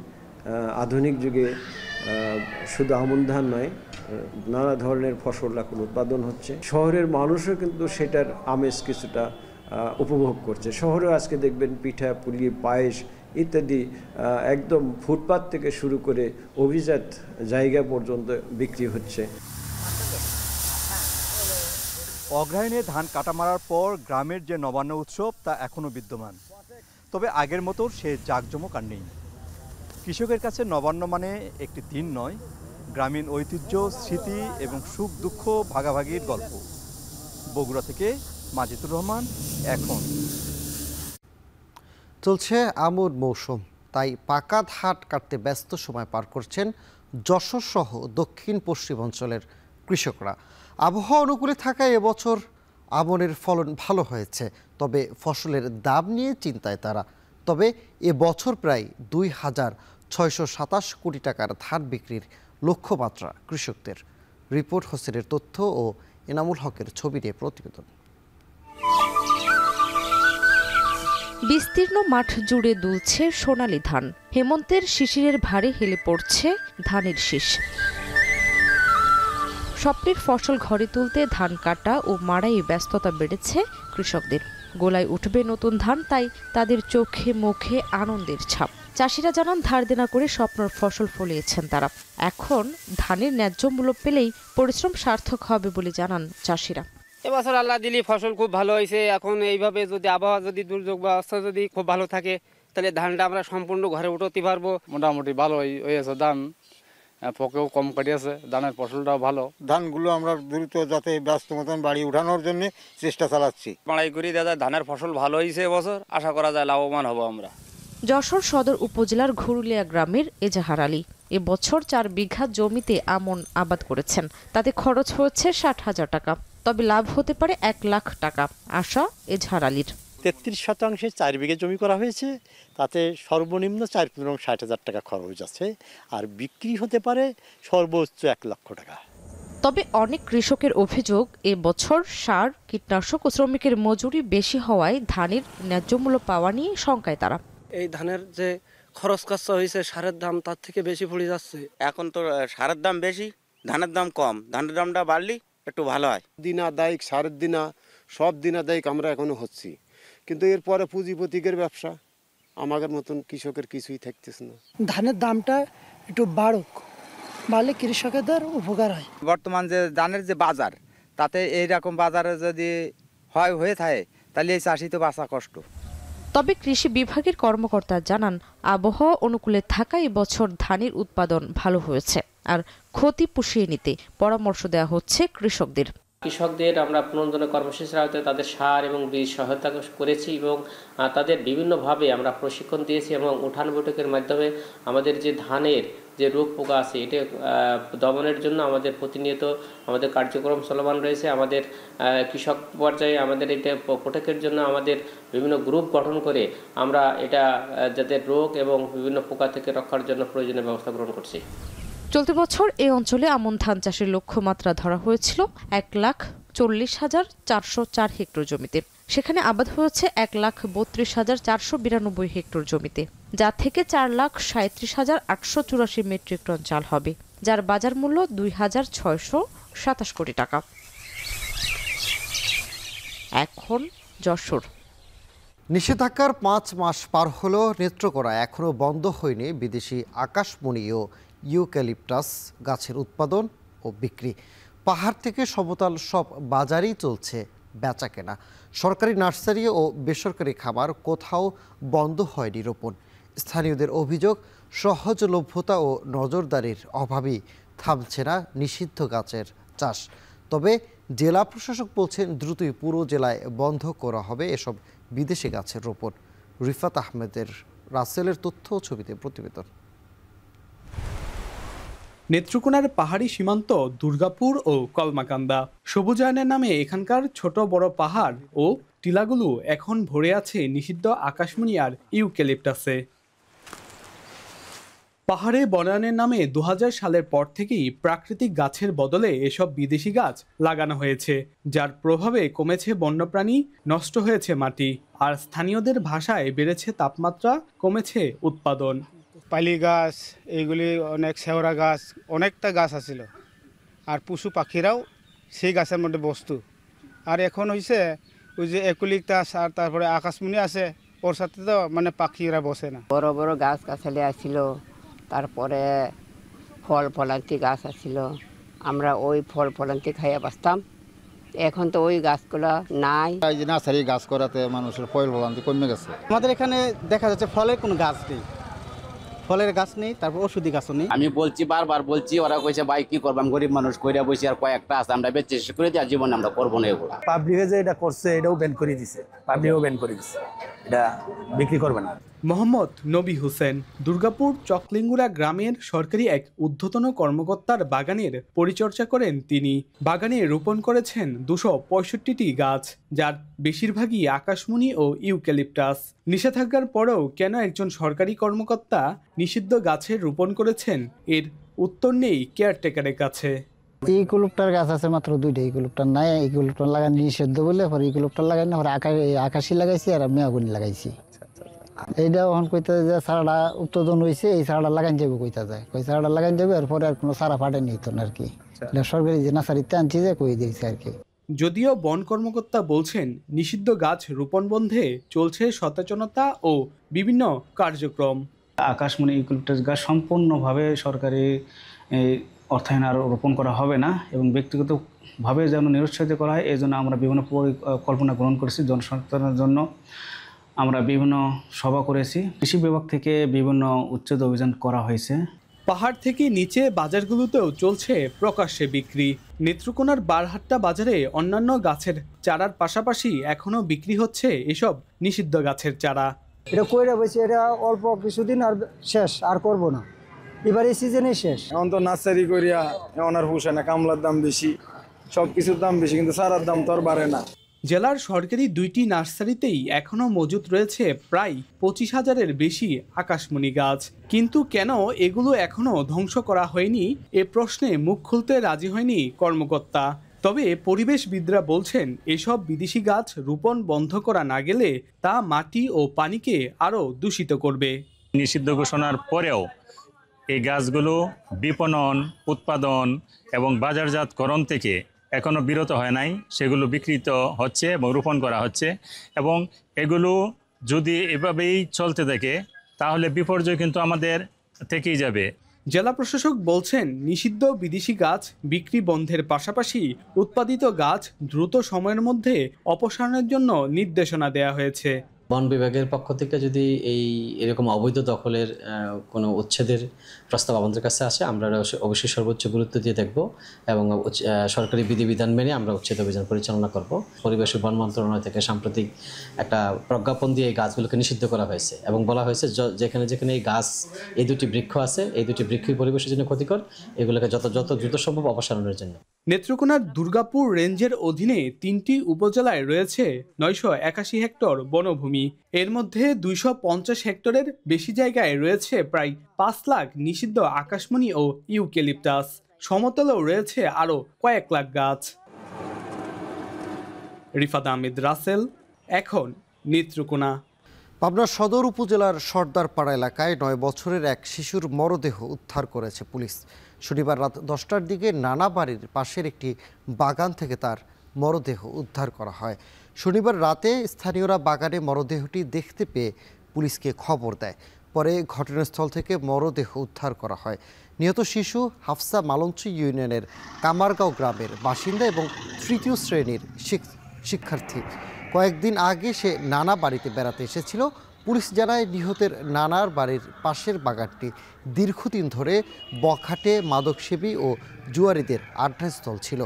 আধুনিক যুগে শুধু আমন ধান নয়, নানা ধরনের ফসল এখন উৎপাদন হচ্ছে। শহরের মানুষও কিন্তু সেটার আমেজ কিছুটা উপভোগ করছে। শহরেও আজকে দেখবেন পিঠা পুলি, পায়েস ইত্যাদি একদম ফুটপাত থেকে শুরু করে অভিজাত জায়গা পর্যন্ত বিক্রি হচ্ছে। অগ্রহায়ণে ধান কাটা মারার পর গ্রামের যে নবান্ন উৎসব তা এখনও বিদ্যমান, তবে আগের মতো সে জাঁকজমক আর নেই। কৃষকের কাছে নবান্ন মানে একটি দিন নয়, গ্রামীণ ঐতিহ্য, স্মৃতি এবং সুখ দুঃখ ভাগাভাগির গল্প। বগুড়া থেকে মাজিদুর রহমান, এখন। চলছে আমন মৌসুম, তাই পাকা ধান কাটতে ব্যস্ত সময় পার করছেন যশোর সহ দক্ষিণ পশ্চিম অঞ্চলের কৃষকরা। আবহাওয়া অনুকূলে থাকায় এবছর আমনের ফলন ভালো হয়েছে, তবে ফসলের দাম নিয়ে চিন্তায় তারা। তবে এবছর প্রায় ২,৬২৭ কোটি টাকার ধান বিক্রির লক্ষ্যমাত্রা কৃষকদের। রিপোর্ট হোসেনের তথ্য ও এনামুল হকের ছবি নিয়ে প্রতিবেদন। বিস্তীর্ণ মাঠ জুড়ে দুলছে সোনালী ধান। হেমন্তের শিশিরের ভারে হেলে পড়ছে ধানের শীষ। স্বপ্নের ফসল ঘরে তুলতে ধান কাটা ও মাড়াইয়ে ব্যস্ততা বেড়েছে কৃষকদের। গোলায় উঠবে নতুন ধান, তাই তাদের চোখে মুখে আনন্দের ছাপ। চাষিরা জানান ধার দেনা করে স্বপ্নের ফসল ফলিয়েছেন তারা। এখন ধানের ন্যায্য মূল্য পেলেই পরিশ্রম সার্থক হবে বলে জানান চাষিরা। এবছর আল্লাহ দিলি ফসল খুব ভালো হয়েছে। এখন এইভাবে যদি আবহাওয়া যদি দুর্যোগ বা অবস্থা যদি খুব ভালো থাকে, তাহলে ধানটা আমরা সম্পূর্ণ ঘরে উঠাতে পারবো। মোটামুটি ভালো হয়েছে, ধান পোকেও কম কাটিয়েছে, ধানের ফসলটাও ভালো। ধানগুলো আমরা দ্রুত যাতে ব্যস্ত মতন বাড়ি উঠানোর জন্য চেষ্টা চালাচ্ছি। মাড়াই করি দাদা, ধানের ফসল ভালো হয়েছে এবছর, আশা করা যায় লাভবান হবো আমরা। যশোর সদর উপজেলার ঘুরুলিয়া গ্রামের এজাহার আলী এবছর ৪ বিঘা জমিতে আমন আবাদ করেছেন। তাতে খরচ হচ্ছে ৬০,০০০ টাকা, তবে লাভ হতে পারে ১ লাখ টাকা। আশা এজাহার আলীর। ৩৩% ৪ বিঘা জমি করা হয়েছে, তাতে সর্বনিম্ন ৪,৬০,০০০ টাকা খরচ আছে, আর বিক্রি হতে পারে সর্বোচ্চ ১ লক্ষ টাকা। তবে অনেক কৃষকের অভিযোগ এবছর সার, কীটনাশক ও শ্রমিকের মজুরি বেশি হওয়ায় ধানের ন্যায্য মূল্য পাওয়া নিয়ে শঙ্কায় তারা। এই ধানের যে খরচ খরচা হয়েছে সারের দাম তার থেকে বেশি পড়ে যাচ্ছে। এখন তো সারের দাম বেশি, ধানের দাম কম, ধানের দামটা বাড়লে একটু ভালো হয়। দিনাদায়িক সারের দিনা সব দিনাদায়িক আমরা এখনো হচ্ছি, কিন্তু এরপরে পুঁজিপতিকের ব্যবসা, আমাদের মতন কৃষকের কিছুই থাকতেছে না। ধানের দামটা একটু বাড়লে কৃষকদের উপকার হয়। বর্তমান যে ধানের যে বাজার, তাতে এইরকম বাজারে যদি হয়ে থাকে তাহলে এই চাষি তো বাঁচা কষ্ট। তবে কৃষি বিভাগের কর্মকর্তা জানান, আবহাওয়া অনুকূলে থাকা এবছর ধানের উৎপাদন ভালো হয়েছে, আর ক্ষতি পুষিয়ে নিতে পরামর্শ দেওয়া হচ্ছে কৃষকদের। কৃষকদের আমরা পুনর্জনের কর্মসূচির আওতায় তাদের সার এবং বীজ সহায়তা করেছি এবং তাদের বিভিন্নভাবে আমরা প্রশিক্ষণ দিয়েছি এবং উঠান বৈঠকের মাধ্যমে আমাদের যে ধানের যে রোগ পোকা আছে এটা দমনের জন্য আমাদের প্রতিনিয়ত আমাদের কার্যক্রম চলমান রয়েছে। আমাদের কৃষক পর্যায়ে আমাদের এটা প্রোটেক্টের জন্য আমাদের বিভিন্ন গ্রুপ গঠন করে আমরা এটা যাদের রোগ এবং বিভিন্ন পোকা থেকে রক্ষার জন্য প্রয়োজনীয় ব্যবস্থা গ্রহণ করছি। চলতি বছর এই অঞ্চলে আমন ধান চাষের লক্ষ্যমাত্রা ধরা হয়েছিল 1,40,404 হেক্টর জমিতে। সেখানে আবাদ হয়েছে 1,32,492 হেক্টর জমিতে, যা থেকে 4,37,884 মেট্রিক টন চাল হবে, যার বাজার মূল্য 2,627 কোটি টাকা। এখন যশোর। নিষেধাজ্ঞার 5 মাস পার হলো, নেত্রকোনা এখনও বন্ধ হয়নি বিদেশি আকাশমণি ও ইউক্যালিপটাস গাছের উৎপাদন ও বিক্রি। পাহাড় থেকে সমতল সব বাজারেই চলছে বেচাকেনা। সরকারি নার্সারি ও বেসরকারি খামার কোথাও বন্ধ হয়নি রোপণ। স্থানীয়দের অভিযোগ, সহজলভ্যতা ও নজরদারির অভাবেই থামছে না নিষিদ্ধ গাছের চাষ। তবে জেলা প্রশাসক বলছেন, দ্রুতই পুরো জেলায় বন্ধ করা হবে এসব বিদেশি গাছের রোপণ। রিফাত আহমেদের রাসেলের তথ্য ও ছবিতে প্রতিবেদন। নেত্রকোনার পাহাড়ি সীমান্ত দুর্গাপুর ও কলমাকান্দা। সবুজায়নের নামে এখানকার ছোট বড় পাহাড় ও টিলাগুলো এখন ভরে আছে নিষিদ্ধ আকাশমণি আর ইউক্যালিপটাসে। পাহাড়ে বনায়নের নামে 2000 সালের পর থেকেই প্রাকৃতিক গাছের বদলে এসব বিদেশি গাছ লাগানো হয়েছে, যার প্রভাবে কমেছে বন্যপ্রাণী, নষ্ট হয়েছে মাটি, আর স্থানীয়দের ভাষায় বেড়েছে তাপমাত্রা, কমেছে উৎপাদন। পালি গাছ, এইগুলি অনেক শেওড়া গাছ, অনেকটা গাছ আছিল, আর পশু পাখিরাও সেই গাছের মধ্যে বস্তু। আর এখন হয়েছে ওই যে ইউক্যালিপটাস আর তারপরে আকাশমণি আছে, ওর সাথে তো মানে পাখিরা বসে না। বড় বড় গাছ গাছালি আসছিল, তারপরে ফল ফলান্তি গাছ আসছিল, আমরা ওই ফল ফলান্তি খাইয়া বাঁচতাম। এখন তো ওই গাছগুলো নাই। এই যে নার্সারি গাছ করাতে মানুষের ফল ফলান্তি কমে গেছে। আমাদের এখানে দেখা যাচ্ছে ফলের কোনো গাছ নেই, ফলের গাছ নেই, তারপর ওষুধি গাছও নেই। আমি বলছি, বারবার বলছি, ওরা কইছে ভাই কি করবাম, গরিব মানুষ কইরা বসে আর কয়েকটা আছে আমরা বেঁচে শেষ করে দিই, জীবনে আমরা করবো না এগুলো। পাবলিকে যে এটা করছে এটাও ব্যান করে দিছে, পাবলিকও ব্যান করে দিছে, এটা বিক্রি করবে না। মোহাম্মদ নবী হোসেন দুর্গাপুর চকলিঙ্গুড়া গ্রামের সরকারি এক ঊর্ধ্বতন কর্মকর্তার বাগানের পরিচর্যা করেন তিনি। বাগানে রোপণ করেছেন 265টি গাছ, যার বেশিরভাগই আকাশমণি ও ইউক্যালিপটাস। নিষেধাজ্ঞার পরেও কেন একজন সরকারি কর্মকর্তা নিষিদ্ধ গাছের রোপণ করেছেন, এর উত্তর নেই কেয়ারটেকারের কাছে। ইউক্যালিপটার গাছ আছে মাত্র 2টা, ইউক্যালিপটার নাই। ইউক্যালিপটার লাগানো নিষিদ্ধ বলে পরে ইউক্যালিপটার লাগাই না, আকাশি লাগাইছি আর মেয়াগুনি লাগাইছি। এইটা এখন কইতে যে সারাটা উৎপাদন হয়েছে, এই সারাটা লাগান যাবে কইতা যায়, কই সারাটা লাগান যাবে, এরপরে আর কোনো সারা ফাটে নিত না আর কি। সরকারি যে নার্সারিতে আনছি যে কই দিয়েছে আর কি। যদিও বন কর্মকর্তা বলছেন, নিষিদ্ধ গাছ রোপণ বন্ধে চলছে সচেতনতা ও বিভিন্ন কার্যক্রম। আকাশমণি ইউক্যালিপটাস গাছ সম্পূর্ণভাবে সরকারি অর্থায়ন আর রোপণ করা হবে না এবং ব্যক্তিগতভাবে যেন নিরুৎসাহিত করা হয়, এই জন্য আমরা বিভিন্ন পরিকল্পনা গ্রহণ করেছি। জনসচেতনতার জন্য আমরা বিভিন্ন সভা করেছি। কৃষি বিভাগ থেকে বিভিন্ন উচ্ছেদ অভিযান করা হয়েছে। পাহাড় থেকে নিচে বাজারগুলোতেও চলছে প্রকাশ্যে বিক্রি। নেত্রকোনার বারহাট্টা বাজারে অন্যান্য গাছের চারার পাশাপাশি এখনও বিক্রি হচ্ছে এসব নিষিদ্ধ গাছের চারা। এটা কইরা বসে, এটা অল্প কিছুদিন আর শেষ, আর করব না, এবার এই সিজনে শেষ। এখন তো নার্সারি করিয়া ওনার পোষায় না, কামলার দাম বেশি, সব কিছুর দাম বেশি, কিন্তু চারার দাম তো আর বাড়ে না। জেলার সরকারি 2টি নার্সারিতেই এখনও মজুত রয়েছে প্রায় 25,000-এর বেশি আকাশমণি গাছ। কিন্তু কেন এগুলো এখনও ধ্বংস করা হয়নি, এ প্রশ্নে মুখ খুলতে রাজি হয়নি কর্মকর্তা। তবে পরিবেশবিদরা বলছেন, এসব বিদেশি গাছ রোপণ বন্ধ করা না গেলে তা মাটি ও পানিকে আরও দূষিত করবে। নিষিদ্ধ ঘোষণার পরেও এই গাছগুলো বিপণন, উৎপাদন এবং বাজারজাতকরণ থেকে এখনও বিরত হয় নাই, সেগুলো বিকৃত হচ্ছে এবং রোপণ করা হচ্ছে। এবং এগুলো যদি এভাবেই চলতে থাকে তাহলে বিপর্যয় কিন্তু আমাদের থেকেই যাবে। জেলা প্রশাসক বলছেন, নিষিদ্ধ বিদেশি গাছ বিক্রি বন্ধের পাশাপাশি উৎপাদিত গাছ দ্রুত সময়ের মধ্যে অপসারণের জন্য নির্দেশনা দেওয়া হয়েছে। বন বিভাগের পক্ষ থেকে যদি এরকম অবৈধ দখলের কোনো উচ্ছেদের প্রস্তাব আমাদের কাছে আসে, আমরা অবশ্যই সর্বোচ্চ গুরুত্ব দিয়ে দেখব এবং সরকারি বিধিবিধান মেনে আমরা উচ্ছেদ অভিযান পরিচালনা করব। পরিবেশ ও বন মন্ত্রণালয় থেকে সাম্প্রতিক একটা প্রজ্ঞাপন দিয়ে এই গাছগুলোকে নিষিদ্ধ করা হয়েছে এবং বলা হয়েছে যেখানে যেখানে এই গাছ, এই 2টি বৃক্ষ আছে, এই 2টি বৃক্ষই পরিবেশের জন্য ক্ষতিকর, এগুলোকে যত দ্রুত সম্ভব অপসারণের জন্য। নেত্রকোনার দুর্গাপুর রেঞ্জের অধীনে 3টি উপজেলায় রয়েছে 981 হেক্টর বনভূমি। এর মধ্যে 250 হেক্টরের বেশি জায়গায় রয়েছে প্রায় 5 লাখ নিষিদ্ধ আকাশমণি ও ইউক্যালিপটাস। সমতলেও রয়েছে আরও কয়েক লাখ গাছ। রিফাত আহমেদ রাসেল, এখন নেত্রকোনা। পাবনা সদর উপজেলার সর্দারপাড়া এলাকায় 9 বছরের এক শিশুর মরদেহ উদ্ধার করেছে পুলিশ। শনিবার রাত 10টার দিকে নানা বাড়ির পাশের একটি বাগান থেকে তার মরদেহ উদ্ধার করা হয়। শনিবার রাতে স্থানীয়রা বাগানে মরদেহটি দেখতে পেয়ে পুলিশকে খবর দেয়। পরে ঘটনাস্থল থেকে মরদেহ উদ্ধার করা হয়। নিহত শিশু হাফসা মালঞ্চ ইউনিয়নের কামারগাঁও গ্রামের বাসিন্দা এবং 3য় শ্রেণীর শিক্ষার্থী। কয়েকদিন আগে সে নানা বাড়িতে বেড়াতে এসেছিল। পুলিশ জানায়, নিহতের নানার বাড়ির পাশের বাগানটি দীর্ঘদিন ধরে বখাটে, মাদকসেবী ও জুয়ারিদের আড্ডাস্থল ছিল।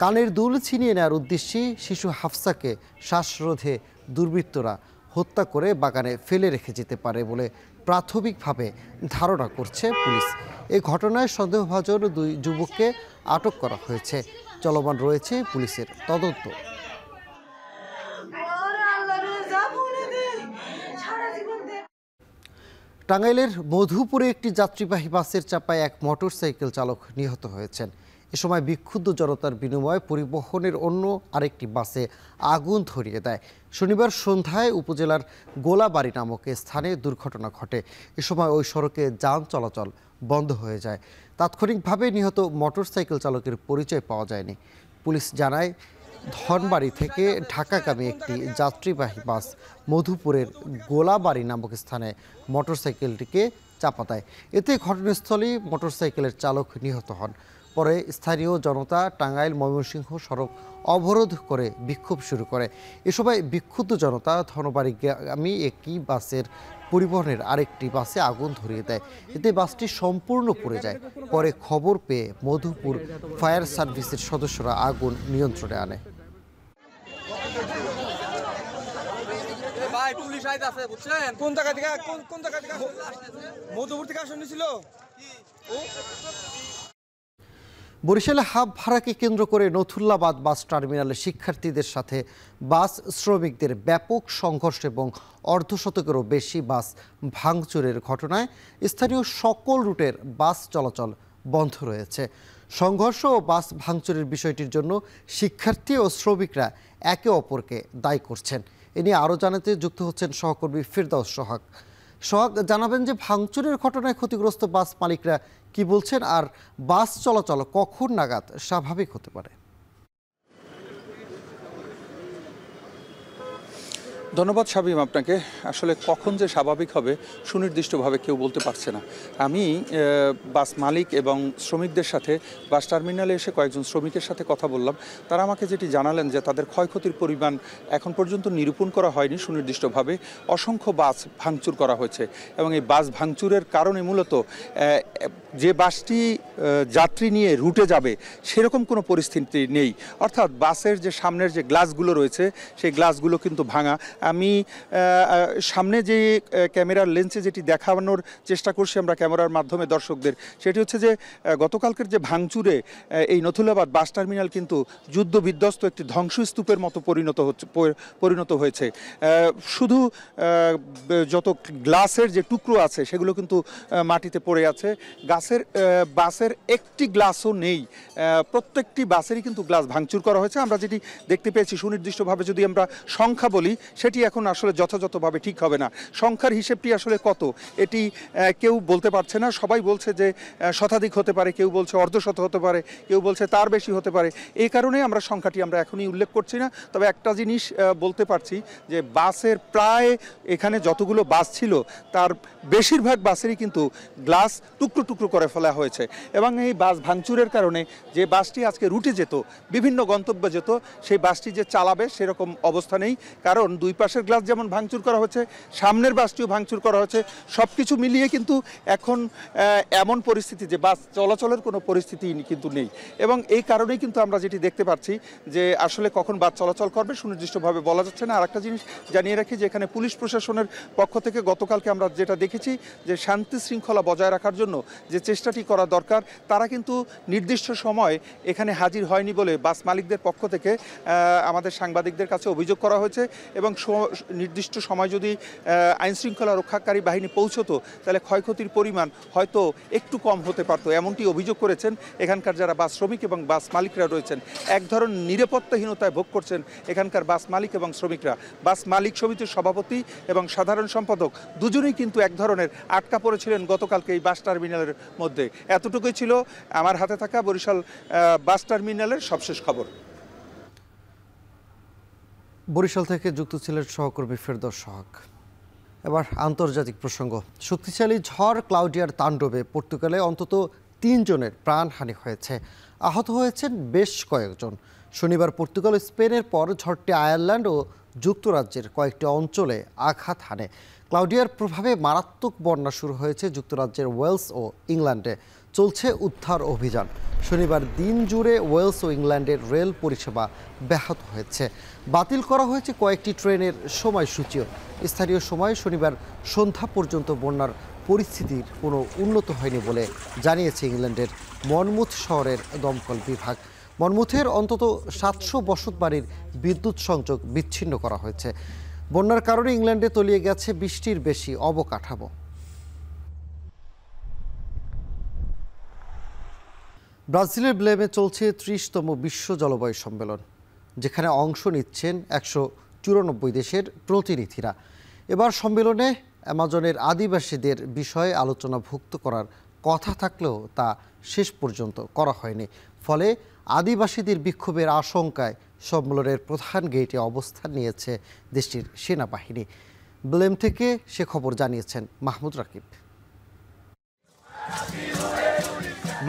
কানের দুল ছিনিয়ে নেওয়ার উদ্দেশ্যে শিশু হাফসাকে শ্বাসরোধে দুর্বৃত্তরা হত্যা করে বাগানে ফেলে রেখে যেতে পারে বলে প্রাথমিকভাবে ধারণা করছে পুলিশ। এই ঘটনায় সন্দেহভাজন 2 যুবককে আটক করা হয়েছে। চলমান রয়েছে পুলিশের তদন্ত। টাঙ্গাইলের মধুপুরে একটি যাত্রীবাহী বাসের চাপায় এক মোটরসাইকেল চালক নিহত হয়েছেন। এ সময় বিক্ষুব্ধ জনতার বিনিময়ে পরিবহনের অন্য আরেকটি বাসে আগুন ধরিয়ে দেয়। শনিবার সন্ধ্যায় উপজেলার গোলাবাড়ি নামক স্থানে দুর্ঘটনা ঘটে। এ সময় ওই সড়কে যান চলাচল বন্ধ হয়ে যায়। তাৎক্ষণিকভাবে নিহত মোটরসাইকেল চালকের পরিচয় পাওয়া যায়নি। পুলিশ জানায়, ধনবাড়ি থেকে ঢাকাগামী একটি যাত্রীবাহী বাস মধুপুরের গোলাবাড়ি নামক স্থানে মোটরসাইকেলটিকে চাপা দেয়। এতে ঘটনাস্থলেই মোটরসাইকেলের চালক নিহত হন। পরে স্থানীয় জনতা টাঙ্গাইল ময়মনসিংহ সড়ক অবরোধ করে বিক্ষোভ শুরু করে। এ সময় বিক্ষুব্ধ জনতা ধনবাড়িগামী একটি বাসের পরিবহনের আরেকটি বাসে আগুন ধরিয়ে দেয়। এতে বাসটি সম্পূর্ণ পুড়ে যায়। পরে খবর পেয়ে মধুপুর ফায়ার সার্ভিসের সদস্যরা আগুন নিয়ন্ত্রণে আনে। বরিশালে হাব ভাড়াকে কেন্দ্র করে নথুল্লাবাদ বাস টার্মিনালে শিক্ষার্থীদের সাথে বাস শ্রমিকদের ব্যাপক সংঘর্ষ এবং অর্ধশতকেরও বেশি বাস ভাঙচুরের ঘটনায় স্থানীয় সকল রুটের বাস চলাচল বন্ধ রয়েছে। সংঘর্ষ ও বাস ভাঙচুরের বিষয়টির জন্য শিক্ষার্থী ও শ্রমিকরা একে অপরকে দায়ী করছেন। এ নিয়ে আরও জানাতে যুক্ত হচ্ছেন সহকর্মী ফিরদাউস সোহাগ। সোহাগ, জানাবেন যে ভাঙচুরের ঘটনায় ক্ষতিগ্রস্ত বাস মালিকরা কি বলছেন, আর বাস চলাচল কখন নাগাদ স্বাভাবিক হতে পারে? ধন্যবাদ শামীম আপনাকে। আসলে কখন যে স্বাভাবিক হবে সুনির্দিষ্টভাবে কেউ বলতে পারছে না। আমি বাস মালিক এবং শ্রমিকদের সাথে বাস টার্মিনালে এসে কয়েকজন শ্রমিকের সাথে কথা বললাম। তারা আমাকে যেটি জানালেন যে তাদের ক্ষয়ক্ষতির পরিমাণ এখন পর্যন্ত নিরূপণ করা হয়নি সুনির্দিষ্টভাবে। অসংখ্য বাস ভাঙচুর করা হয়েছে এবং এই বাস ভাঙচুরের কারণে মূলত যে বাসটি যাত্রী নিয়ে রুটে যাবে সেরকম কোনো পরিস্থিতি নেই। অর্থাৎ বাসের যে সামনের যে গ্লাসগুলো রয়েছে সেই গ্লাসগুলো কিন্তু ভাঙা আমি সামনে যে ক্যামেরার লেন্সে যেটি দেখানোর চেষ্টা করছি আমরা ক্যামেরার মাধ্যমে দর্শকদের, সেটি হচ্ছে যে গতকালকের যে ভাঙচুরে এই নথুলাবাদ বাস টার্মিনাল কিন্তু যুদ্ধ বিধ্বস্ত একটি ধ্বংসস্তূপের মতো পরিণত হয়েছে। শুধু যত গ্লাসের যে টুকরো আছে সেগুলো কিন্তু মাটিতে পড়ে আছে। বাসের একটি গ্লাসও নেই, প্রত্যেকটি বাসেরই কিন্তু গ্লাস ভাঙচুর করা হয়েছে। আমরা যেটি দেখতে পেয়েছি সুনির্দিষ্টভাবে যদি আমরা সংখ্যা বলি সেটি এখন আসলে যথাযথভাবে ঠিক হবে না। সংখ্যার হিসেবটি আসলে কত এটি কেউ বলতে পারছে না। সবাই বলছে যে শতাধিক হতে পারে, কেউ বলছে অর্ধশত হতে পারে, কেউ বলছে তার বেশি হতে পারে। এই কারণে আমরা সংখ্যাটি আমরা এখনই উল্লেখ করছি না। তবে একটা জিনিস বলতে পারছি যে বাসের প্রায় এখানে যতগুলো বাস ছিল তার বেশিরভাগ বাসেরই কিন্তু গ্লাস টুকরো টুকরো করে ফেলা হয়েছে। এবং এই বাস ভাঙচুরের কারণে যে বাসটি আজকে রুটে যেত, বিভিন্ন গন্তব্যে যেত, সেই বাসটি যে চালাবে সেরকম অবস্থা নেই। কারণ দুই পাশের গ্লাস যেমন ভাঙচুর করা হচ্ছে, সামনের বাসটিও ভাঙচুর করা হচ্ছে। সব কিছু মিলিয়ে কিন্তু এখন এমন পরিস্থিতি যে বাস চলাচলের কোনো পরিস্থিতি কিন্তু নেই। এবং এই কারণেই কিন্তু আমরা যেটি দেখতে পাচ্ছি যে আসলে কখন বাস চলাচল করবে সুনির্দিষ্টভাবে বলা যাচ্ছে না। আর একটা জিনিস জানিয়ে রাখি যে এখানে পুলিশ প্রশাসনের পক্ষ থেকে গতকালকে আমরা যেটা দেখেছি যে শান্তি শৃঙ্খলা বজায় রাখার জন্য যে চেষ্টাটি করা দরকার, তারা কিন্তু নির্দিষ্ট সময় এখানে হাজির হয়নি বলে বাস মালিকদের পক্ষ থেকে আমাদের সাংবাদিকদের কাছে অভিযোগ করা হয়েছে। এবং নির্দিষ্ট সময় যদি আইনশৃঙ্খলা রক্ষাকারী বাহিনী পৌঁছতো তাহলে ক্ষয়ক্ষতির পরিমাণ হয়তো একটু কম হতে পারতো, এমনটি অভিযোগ করেছেন এখানকার যারা বাস শ্রমিক এবং বাস মালিকরা রয়েছেন। এক ধরনের নিরাপত্তাহীনতায় ভোগ করছেন এখানকার বাস মালিক এবং শ্রমিকরা। বাস মালিক সমিতির সভাপতি এবং সাধারণ সম্পাদক দুজনেই কিন্তু এক ধরনের আটকা পড়েছিলেন গতকালকে এই বাস টার্মিনালের মধ্যে। এতটুকুই ছিল আমার হাতে থাকা বরিশাল বাস টার্মিনালের সবশেষ খবর। বরিশাল থেকে যুক্ত ছিলেন সহকর্মী ফেরদৌস হক। এবার আন্তর্জাতিক প্রসঙ্গ। শক্তিশালী ঝড় ক্লাউডিয়ার তাণ্ডবে পর্তুগালে অন্তত 3 জনের প্রাণহানি হয়েছে, আহত হয়েছেন বেশ কয়েকজন। শনিবার পর্তুগাল ও স্পেনের পর ঝড়টি আয়ারল্যান্ড ও যুক্তরাজ্যের কয়েকটি অঞ্চলে আঘাত হানে। ক্লাউডিয়ার প্রভাবে মারাত্মক বন্যা শুরু হয়েছে যুক্তরাজ্যের ওয়েলস ও ইংল্যান্ডে। চলছে উদ্ধার অভিযান। শনিবার দিন জুড়ে ওয়েলস ও ইংল্যান্ডের রেল পরিষেবা ব্যাহত হয়েছে। বাতিল করা হয়েছে কয়েকটি ট্রেনের সময়সূচিও। স্থানীয় সময় শনিবার সন্ধ্যা পর্যন্ত বন্যার পরিস্থিতির কোনো উন্নত হয়নি বলে জানিয়েছে ইংল্যান্ডের মনমুথ শহরের দমকল বিভাগ। মনমুথের অন্তত 700 বসতবাড়ির বিদ্যুৎ সংযোগ বিচ্ছিন্ন করা হয়েছে। বন্যার কারণে ইংল্যান্ডে তলিয়ে গেছে 20টির বেশি অবকাঠামো। ব্রাজিলের ব্লেমে চলছে 30তম বিশ্ব জলবায়ু সম্মেলন, যেখানে অংশ নিচ্ছেন 194 দেশের প্রতিনিধিরা। এবার সম্মেলনে অ্যামাজনের আদিবাসীদের বিষয়ে আলোচনাভুক্ত করার কথা থাকলেও তা শেষ পর্যন্ত করা হয়নি। ফলে আদিবাসীদের বিক্ষোভের আশঙ্কায় সম্মেলনের প্রধান গেটে অবস্থান নিয়েছে দেশটির সেনাবাহিনী। ব্লেম থেকে সে খবর জানিয়েছেন মাহমুদ রাকিব।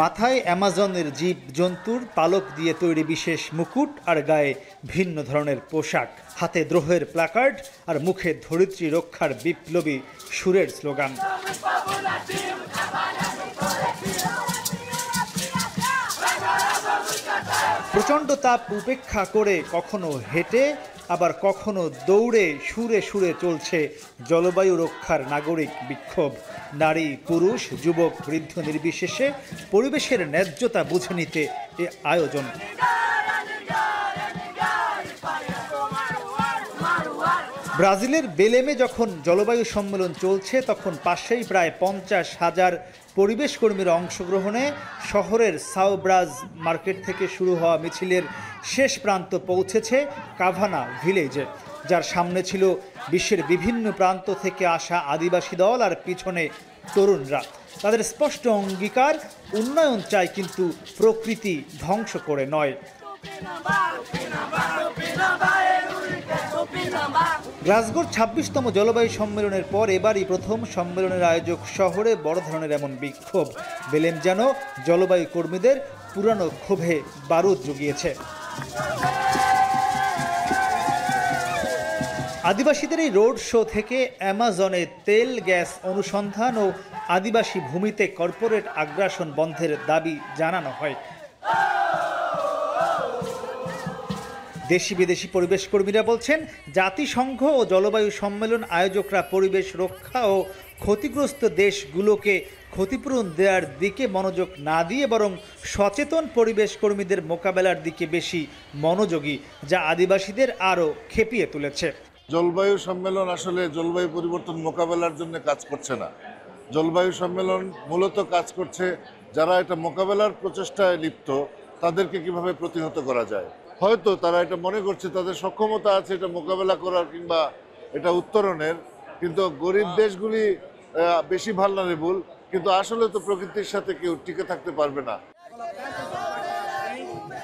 মাথায় অ্যামাজনের জীব জন্তুর পালক দিয়ে তৈরি বিশেষ মুকুট আর গায়ে ভিন্ন ধরনের পোশাক, হাতে দ্রোহের প্ল্যাকার্ড আর মুখে ধরিত্রী রক্ষার বিপ্লবী সুরের স্লোগান। প্রচণ্ড তাপ উপেক্ষা করে কখনো হেঁটে আবার কখনো দৌড়ে সুরে সুরে চলছে জলবায়ু রক্ষার নাগরিক বিক্ষোভ। নারী পুরুষ যুবক বৃদ্ধ নির্বিশেষে পরিবেশের ন্যায্যতা বুঝে নিতে এ আয়োজন। ব্রাজিলের বেলেমে যখন জলবায়ু সম্মেলন চলছে তখন পাশেই প্রায় 50,000 পরিবেশ কর্মীর অংশগ্রহণে শহরের সাও ব্রাজ মার্কেট থেকে শুরু হওয়া মিছিলের শেষ প্রান্ত পৌঁছেছে কাভানা ভিলেজে, যার সামনে ছিল বিশ্বের বিভিন্ন প্রান্ত থেকে আসা আদিবাসী দল আর পিছনে তরুণরা। তাদের স্পষ্ট অঙ্গীকার, উন্নয়ন চাই কিন্তু প্রকৃতি ধ্বংস করে নয়। গ্লাসগোর 26তম জলবায়ু সম্মেলনের পর এবারই প্রথম সম্মেলনের আয়োজক শহরে বড় ধরনের এমন বিক্ষোভ। বেলেম যেন জলবায়ু কর্মীদের পুরানো ক্ষোভে বারুদ জুগিয়েছে। আদিবাসীদের এই রোড শো থেকে অ্যামাজনে তেল গ্যাস অনুসন্ধান ও আদিবাসী ভূমিতে কর্পোরেট আগ্রাসন বন্ধের দাবি জানানো হয়। দেশি বিদেশি পরিবেশ কর্মীরা বলছেন, জাতিসংঘ ও জলবায়ু সম্মেলন আয়োজকরা পরিবেশ রক্ষা ও ক্ষতিগ্রস্ত দেশগুলোকে ক্ষতিপূরণ দেওয়ার দিকে মনোযোগ না দিয়ে বরং সচেতন পরিবেশ কর্মীদের মোকাবেলার দিকে বেশি মনোযোগী, যা আদিবাসীদের আরও খেপিয়ে তুলেছে। জলবায়ু সম্মেলন আসলে জলবায়ু পরিবর্তন মোকাবেলার জন্য কাজ করছে না। জলবায়ু সম্মেলন মূলত কাজ করছে যারা এটা মোকাবেলার প্রচেষ্টায় লিপ্ত তাদেরকে কিভাবে প্রতিহত করা যায়। হয়তো তারা এটা মনে করছে তাদের সক্ষমতা আছে এটা মোকাবেলা করার কিংবা এটা উত্তরণের, কিন্তু গরিব দেশগুলি বেশি ভালনারেবল, কিন্তু আসলে তো প্রকৃতির সাথে কেউ টিকে থাকতে পারবে না।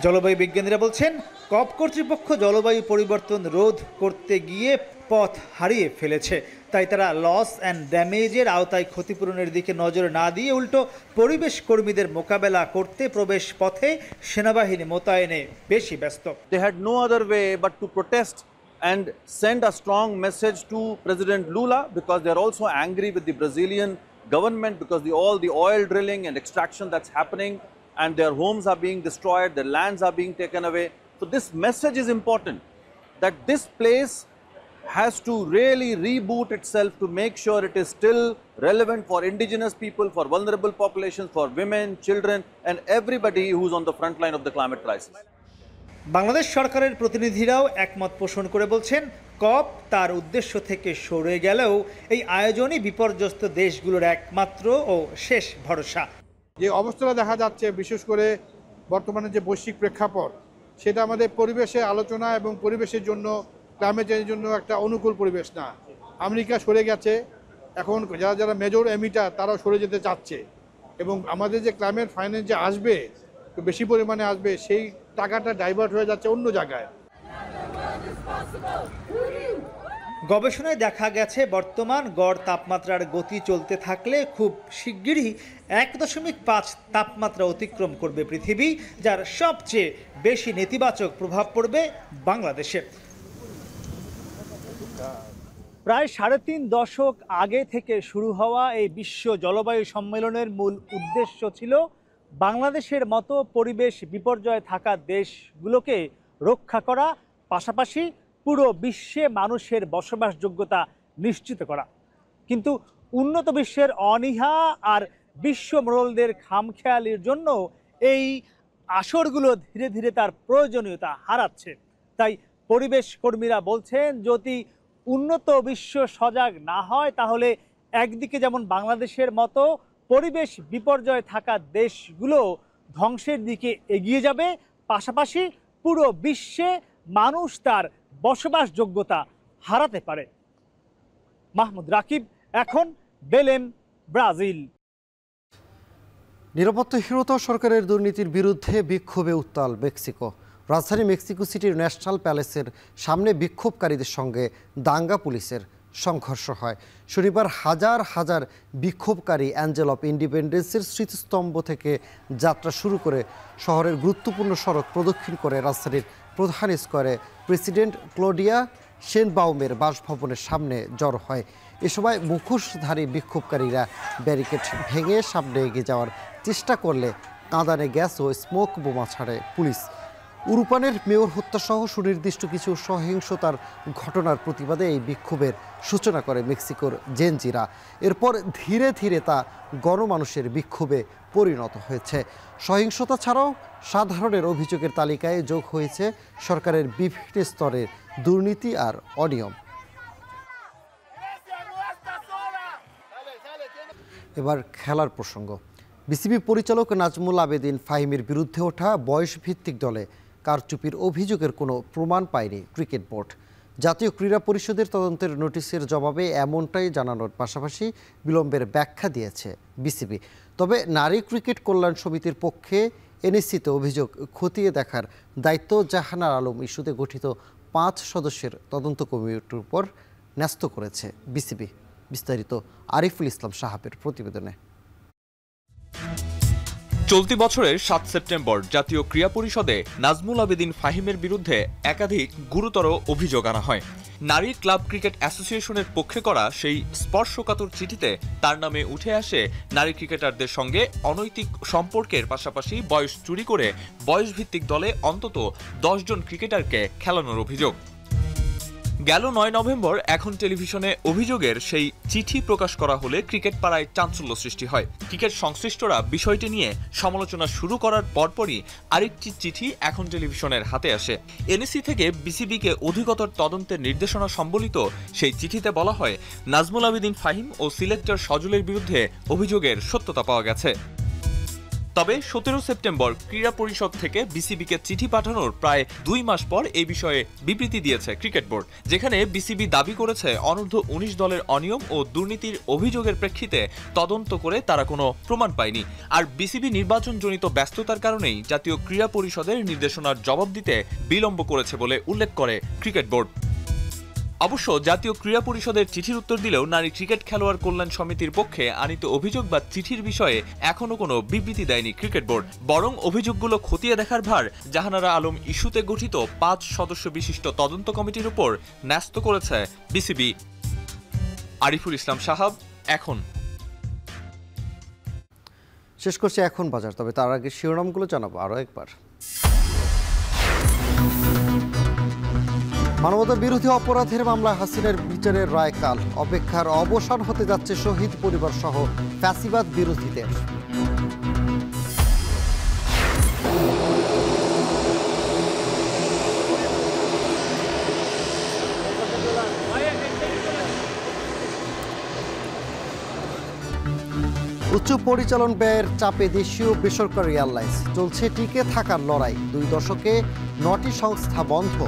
জলবায়ু বিজ্ঞানীরা বলছেন, কপ কর্তৃপক্ষ জলবায়ু পরিবর্তন রোধ করতে গিয়ে পথ হারিয়ে ফেলেছে। তাই তারা লস অ্যান্ড ড্যামেজের আওতায় ক্ষতিপূরণের দিকে নজর না দিয়ে উল্টো পরিবেশ কর্মীদের মোকাবেলা করতে প্রবেশ পথে সেনাবাহিনী মোতায়েনে বেশি ব্যস্ত। They had no other way but to protest and send a strong message to President Lula, because they are also angry with the Brazilian government because all the oil drilling and extraction that's happening, and their homes are being destroyed, their lands are being taken away. So this message is important, that this place has to really reboot itself to make sure it is still relevant for indigenous people, for vulnerable populations, for women, children, and everybody who's on the front line of the climate crisis. Bangladesh সরকারের প্রতিনিধিরাও একমত পোষণ করে বলছেন, কপ তার উদ্দেশ্য থেকে সরে গেলেও এই আয়োজনই বিপর্যস্ত দেশগুলোর একমাত্র ও শেষ ভরসা। যে অবস্থাটা দেখা যাচ্ছে, বিশেষ করে বর্তমানে যে বৈশ্বিক প্রেক্ষাপট, সেটা আমাদের পরিবেশে আলোচনা এবং পরিবেশের জন্য, ক্লাইমেট চেঞ্জের জন্য একটা অনুকূল পরিবেশ না। আমেরিকা সরে গেছে, এখন যারা যারা মেজর এমিটার তারাও সরে যেতে চাচ্ছে, এবং আমাদের যে ক্লাইমেট ফাইন্যান্স যে আসবে, বেশি পরিমাণে আসবে, সেই টাকাটা ডাইভার্ট হয়ে যাচ্ছে অন্য জায়গায়। গবেষণায় দেখা গেছে, বর্তমান গড় তাপমাত্রার গতি চলতে থাকলে খুব শিগগিরই 1.5 তাপমাত্রা অতিক্রম করবে পৃথিবী, যার সবচেয়ে বেশি নেতিবাচক প্রভাব পড়বে বাংলাদেশে। প্রায় 3.5 দশক আগে থেকে শুরু হওয়া এই বিশ্ব জলবায়ু সম্মেলনের মূল উদ্দেশ্য ছিল বাংলাদেশের মতো পরিবেশ বিপর্যয়ে থাকা দেশগুলোকে রক্ষা করা, পাশাপাশি পুরো বিশ্বে মানুষের বসবাসযোগ্যতা নিশ্চিত করা। কিন্তু উন্নত বিশ্বের অনীহা আর বিশ্ব মোড়লদের খামখেয়ালির জন্য এই আসরগুলো ধীরে ধীরে তার প্রয়োজনীয়তা হারাচ্ছে। তাই পরিবেশ কর্মীরা বলছেন, যদি উন্নত বিশ্ব সজাগ না হয় তাহলে একদিকে যেমন বাংলাদেশের মতো পরিবেশ বিপর্যয়ে থাকা দেশগুলো ধ্বংসের দিকে এগিয়ে যাবে, পাশাপাশি পুরো বিশ্বে মানুষ তার বসবাসযোগ্যতা হারাতে পারে। মাহমুদ রাকিব, এখন বেলেম, ব্রাজিল। নিরাপত্তাহীনতা সরকারের দুর্নীতির বিরুদ্ধে বিক্ষোভে উত্তাল মেক্সিকো। রাজধানী মেক্সিকো সিটির ন্যাশনাল প্যালেসের সামনে বিক্ষোভকারীদের সঙ্গে দাঙ্গা পুলিশের সংঘর্ষ হয়। শনিবার হাজার হাজার বিক্ষোভকারী অ্যাঞ্জেল অফ ইন্ডিপেন্ডেন্সের স্মৃতিস্তম্ভ থেকে যাত্রা শুরু করে শহরের গুরুত্বপূর্ণ সড়ক প্রদক্ষিণ করে রাজধানীর প্রধান স্কোয়ারে প্রেসিডেন্ট ক্লোডিয়া শেনবাউমের বাসভবনের সামনে জড়ো হয়। এ সময় মুখোশধারী বিক্ষোভকারীরা ব্যারিকেড ভেঙে সামনে এগিয়ে যাওয়ার চেষ্টা করলে কাঁদানে গ্যাস ও স্মোক বোমা ছাড়ে পুলিশ। উরুপানের মেয়র হত্যাসহ সুনির্দিষ্ট কিছু সহিংসতার ঘটনার প্রতিবাদে এই বিক্ষোভের সূচনা করে মেক্সিকোর জেনজিরা। এরপর ধীরে ধীরে তা গণমানুষের বিক্ষোভে পরিণত হয়েছে। সহিংসতা ছাড়াও সাধারণের অভিযোগের তালিকায় যোগ হয়েছে সরকারের বিভিন্ন স্তরের দুর্নীতি আর অনিয়ম। এবার খেলার প্রসঙ্গ। বিসিবি পরিচালক নাজমুল আবেদিন ফাহিমের বিরুদ্ধে ওঠা বয়সভিত্তিক দলে কারচুপির অভিযোগের কোনো প্রমাণ পায়নি ক্রিকেট বোর্ড। জাতীয় ক্রীড়া পরিষদের তদন্তের নোটিশের জবাবে এমনটাই জানানোর পাশাপাশি বিলম্বের ব্যাখ্যা দিয়েছে বিসিবি। তবে নারী ক্রিকেট কল্যাণ সমিতির পক্ষে এনএসসিতে অভিযোগ খতিয়ে দেখার দায়িত্ব জাহানার আলম ইস্যুতে গঠিত 5 সদস্যের তদন্ত কমিটির উপর ন্যস্ত করেছে বিসিবি। বিস্তারিত আরিফুল ইসলাম সাহাবের প্রতিবেদনে। চলতি বছরের ৭ সেপ্টেম্বর জাতীয় ক্রীড়া পরিষদে নাজমুল আবেদিন ফাহিমের বিরুদ্ধে একাধিক গুরুতর অভিযোগ আনা হয়। নারী ক্লাব ক্রিকেট অ্যাসোসিয়েশনের পক্ষে করা সেই স্পর্শকাতর চিঠিতে তার নামে উঠে আসে নারী ক্রিকেটারদের সঙ্গে অনৈতিক সম্পর্কের পাশাপাশি বয়স চুরি করে বয়সভিত্তিক দলে অন্তত ১০ জন ক্রিকেটারকে খেলানোর অভিযোগ। গেল ৯ নভেম্বর এখন টেলিভিশনে অভিযোগের সেই চিঠি প্রকাশ করা হলে ক্রিকেট পাড়ায় চাঞ্চল্য সৃষ্টি হয়। ক্রিকেট সংশ্লিষ্টরা বিষয়টি নিয়ে সমালোচনা শুরু করার পরপরই আরেকটি চিঠি এখন টেলিভিশনের হাতে আসে। এনএসি থেকে বিসিবিকে অধিকতর তদন্তের নির্দেশনা সম্বলিত সেই চিঠিতে বলা হয়, নাজমুল আবেদিন ফাহিম ও সিলেক্টর সজলের বিরুদ্ধে অভিযোগের সত্যতা পাওয়া গেছে। তবে ১৭ সেপ্টেম্বর ক্রীড়া পরিষদ থেকে বিসিবিকে চিঠি পাঠানোর প্রায় ২ মাস পর এই বিষয়ে বিবৃতি দিয়েছে ক্রিকেট বোর্ড, যেখানে বিসিবি দাবি করেছে অনূর্ধ্ব ১৯ দলের অনিয়ম ও দুর্নীতির অভিযোগের প্রেক্ষিতে তদন্ত করে তারা কোনো প্রমাণ পায়নি। আর বিসিবি নির্বাচনজনিত ব্যস্ততার কারণেই জাতীয় ক্রীড়া পরিষদের নির্দেশনার জবাব দিতে বিলম্ব করেছে বলে উল্লেখ করে ক্রিকেট বোর্ড। অবশ্য জাতীয় ক্রীড়া পরিষদের চিঠির উত্তর দিলেও নারী ক্রিকেট খেলোয়াড় কল্যাণ সমিতির পক্ষে আনিত অভিযোগ বা চিঠির বিষয়ে এখনো কোনো বিবৃতি দেয়নি ক্রিকেট বোর্ড। বরং অভিযোগগুলো খতিয়ে দেখার ভার জাহানারা আলম ইস্যুতে গঠিত ৫ সদস্য বিশিষ্ট তদন্ত কমিটির উপর ন্যস্ত করেছে বিসিবি। আরিফুল ইসলাম সাহাব, এখন। শেষ করছি এখন বাজার, তবে তার আগে শিরোনামগুলো জানাবো আরও একবার। মানবতা বিরোধী অপরাধের মামলায় হাসিনার বিচারের রায় কাল। অপেক্ষার অবসান হতে যাচ্ছে শহীদ পরিবার সহ ফ্যাসিবাদ বিরোধীদের। উচ্চ পরিচালন ব্যয়ের চাপে দেশীয় বেসরকারি এয়ারলাইন্স, চলছে টিকে থাকার লড়াই। ২ দশকে ৯টি সংস্থা বন্ধ।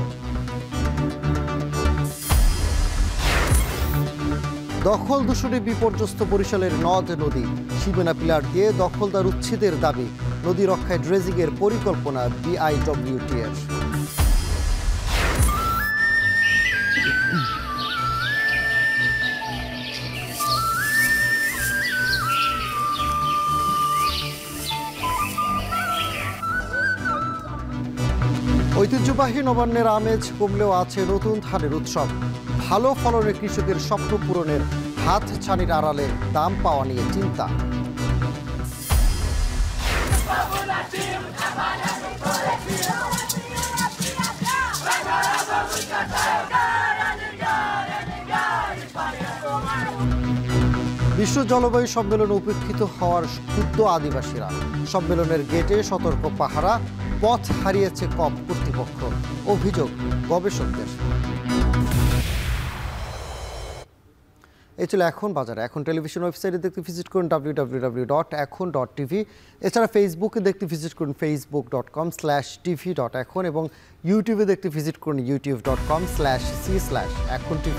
দখল দূষণে বিপর্যস্ত বরিশালের নদ নদী, সীমানা পিলার দিয়ে দখলদার উচ্ছেদের দাবি। নদী রক্ষায় ড্রেজিংয়ের পরিকল্পনা বিআইডব্লিউটির। ঐতিহ্যবাহী নবান্নের আমেজ কমলেও আছে নতুন ধানের উৎসব। ভালো ফলনের কৃষকের স্বপ্ন পূরণের হাত ছানির আড়ালে দাম পাওয়া নিয়ে চিন্তা। বিশ্ব জলবায়ু সম্মেলনে উপেক্ষিত হওয়ার ক্ষুব্ধ আদিবাসীরা। সম্মেলনের গেটে সতর্ক পাহারা, পথ হারিয়েছে কপ কর্তৃপক্ষ। অভিযোগ গবেষকদের। এই ছিল এখন বাজারে। এখন টেলিভিশন ওয়েবসাইটে দেখতে ভিজিট করুন www.ekhon.tv। এছাড়া ফেসবুকে দেখতে ভিজিট করুন facebook.com/tv.ekhon এবং ইউটিউবে দেখতে ভিজিট করুন youtube.com/c/ekhon tv।